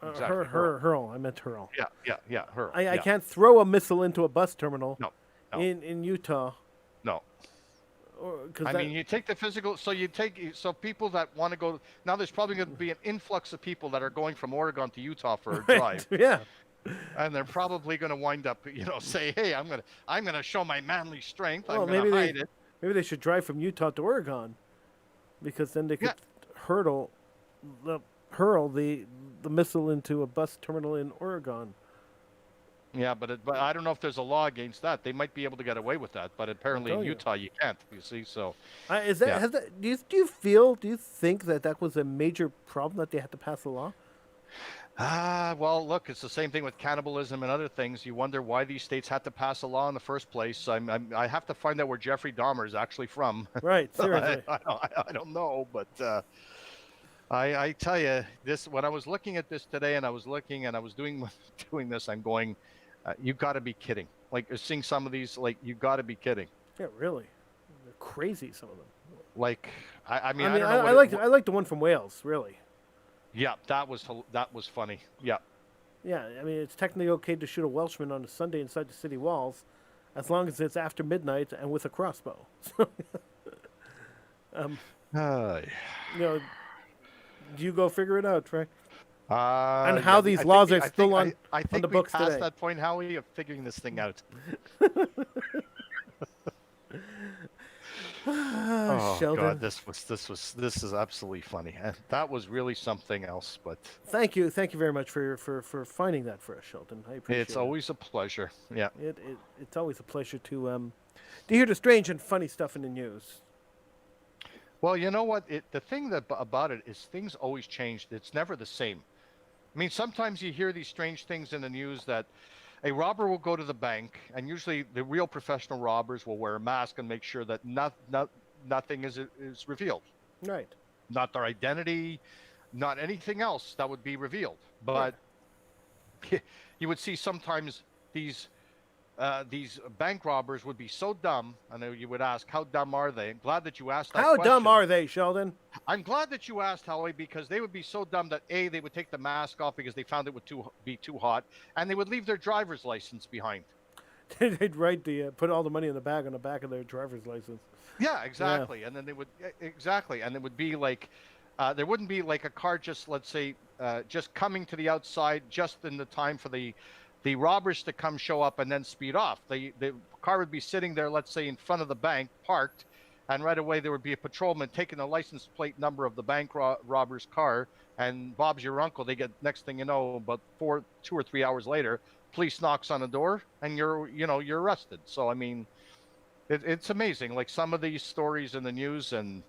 exactly. Hurl. I meant hurl. Yeah, hurl. I can't throw a missile into a bus terminal. No. In Utah. No. I mean, you take the physical. So people that want to go now. There's probably going to be an influx of people that are going from Oregon to Utah for a drive. Yeah. And they're probably going to wind up, say, "Hey, I'm gonna show my manly strength. Well, I'm going to hide it." Maybe they should drive from Utah to Oregon, because then they could hurl the missile into a bus terminal in Oregon. Yeah, but I don't know if there's a law against that. They might be able to get away with that, but apparently in Utah you can't. You see, so Is that? Yeah. Do you think that was a major problem that they had to pass a law? Well, look, it's the same thing with cannibalism and other things. You wonder why these states had to pass a law in the first place. I have to find out where Jeffrey Dahmer is actually from. Right, seriously. I don't know, but I tell you this, when I was looking at this today and I was doing this, I'm going, you got to be kidding. Like, seeing some of these, like, you got to be kidding. Yeah, really. They're crazy, some of them. Like, I mean, I like the one from Wales, really. Yeah, that was funny. Yeah. Yeah, I mean, it's technically okay to shoot a Welshman on a Sunday inside the city walls, as long as it's after midnight and with a crossbow. You go figure it out, Trey. And how these laws are still on the books today. I think we passed that point, Howie, of figuring this thing out. Oh Sheldon. God, this is absolutely funny. That was really something else. But thank you very much for finding that for us, Sheldon. I appreciate it. It's always a pleasure. Yeah. It's always a pleasure to hear the strange and funny stuff in the news. Well, you know what? The thing about it is things always change. It's never the same. I mean, sometimes you hear these strange things in the news that a robber will go to the bank, and usually the real professional robbers will wear a mask and make sure that nothing is revealed. Right. Not their identity, not anything else that would be revealed. But you would see sometimes these bank robbers would be so dumb, and you would ask, how dumb are they? I'm glad that you asked that question. How dumb are they, Sheldon? I'm glad that you asked, Howie, because they would be so dumb that A, they would take the mask off because they found it would be too hot, and they would leave their driver's license behind. They'd put all the money in the bag on the back of their driver's license. Yeah, exactly. Yeah. And then they would and it would be like there wouldn't be like a car just, let's say, just coming to the outside just in the time for the robbers to come show up and then speed off. The car would be sitting there, let's say, in front of the bank, parked, and right away there would be a patrolman taking the license plate number of the bank robber's car, and Bob's your uncle. They get, next thing you know, about 2 or 3 hours later, police knocks on the door, and you're arrested. So I mean, it's amazing. Like some of these stories in the news, and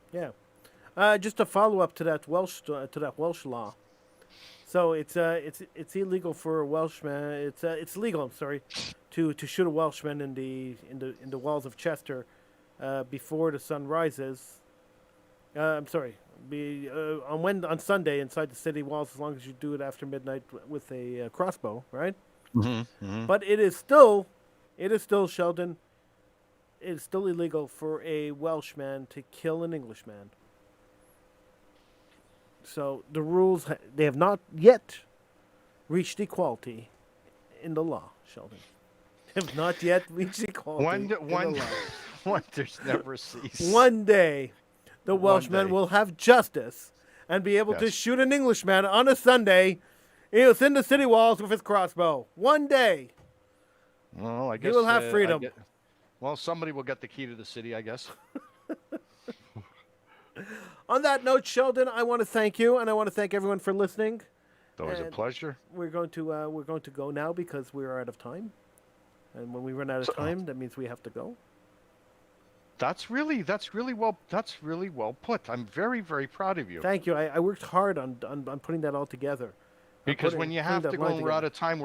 just a follow up to that Welsh law. So it's illegal for a Welshman. It's legal. I'm sorry, to shoot a Welshman in the walls of Chester before the sun rises. I'm sorry, on Sunday inside the city walls, as long as you do it after midnight with a crossbow, right? Mm-hmm. But it is still, Sheldon, it's still illegal for a Welshman to kill an Englishman. So the rules, they have not yet reached equality in the law, Sheldon. They have not yet reached equality in the law. Wonders never cease. One day, the One Welshman day. will have justice and be able to Yes. shoot an Englishman on a Sunday within the city walls with his crossbow. One day. Well, I guess will have freedom. Well, somebody will get the key to the city, I guess. On that note, Sheldon, I want to thank you, and I want to thank everyone for listening. It's always a And pleasure. We're going to go now because we are out of time. And when we run out of time, that means we have to go. That's really well put. I'm very, very proud of you. Thank you. I worked hard on putting that all together. Because when you have to go and we're out of time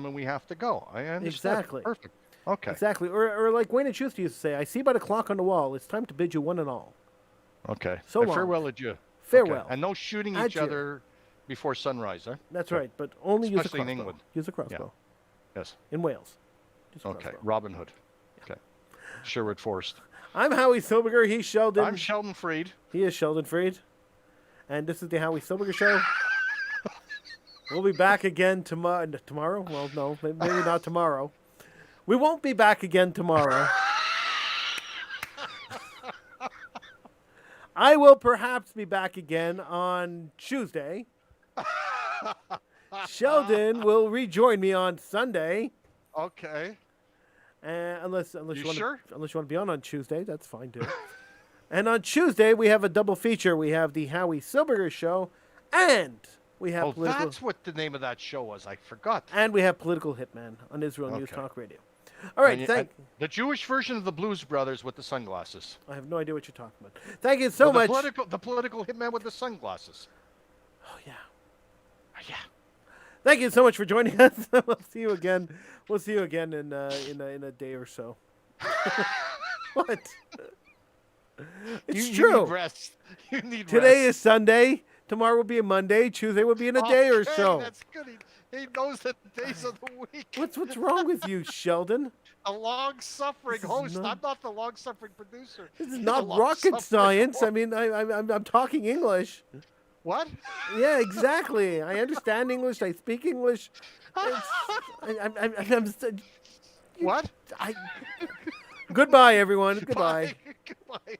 and we have to go. I understand. Exactly. Perfect. Okay. Exactly. Or like Wayne and Schuster used to say, I see by the clock on the wall, it's time to bid you one and all. Okay. So long. Farewell, adieu. Farewell. Okay. And no shooting each Adieu. other before sunrise, huh? That's right, but only use a Especially in crossbow. England. Use a crossbow. Yes. In Wales. Use a Okay. crossbow. Robin Hood. Okay. Sherwood Forest. I'm Howie Silbiger. He's Sheldon. I'm Sheldon Freed. He is Sheldon Freed. And this is the Howie Silbiger Show. We'll be back again tomorrow. Well, no, maybe not tomorrow. We won't be back again tomorrow. I will perhaps be back again on Tuesday. Sheldon will rejoin me on Sunday. Okay. Unless You you want sure? unless you want to be on Tuesday, that's fine too. And on Tuesday we have a double feature. We have the Howie Silbiger Show, and we have Oh, political. that's what the name of that show was. I forgot. And we have Political Hitman on Israel News Okay. Talk Radio. All right, And the Jewish version of the Blues Brothers with the sunglasses. I have no idea what you're talking about. Thank you so much. The political hitman with the sunglasses. Oh yeah. Yeah. Thank you so much for joining us. We'll see you again. We'll see you again in a day or so. What? It's You true. need rest. You need Today rest. is Sunday. Tomorrow will be a Monday. Tuesday will be in a day or Okay, so. That's good. He knows the days of the week. What's wrong with you, Sheldon? A long-suffering This is host. not- I'm not the long-suffering producer. This is He's not a rocket long-suffering science. I host. mean, I'm talking English. What? Yeah, exactly. I understand English. I speak English. I'm What? Goodbye, everyone. Goodbye. Goodbye.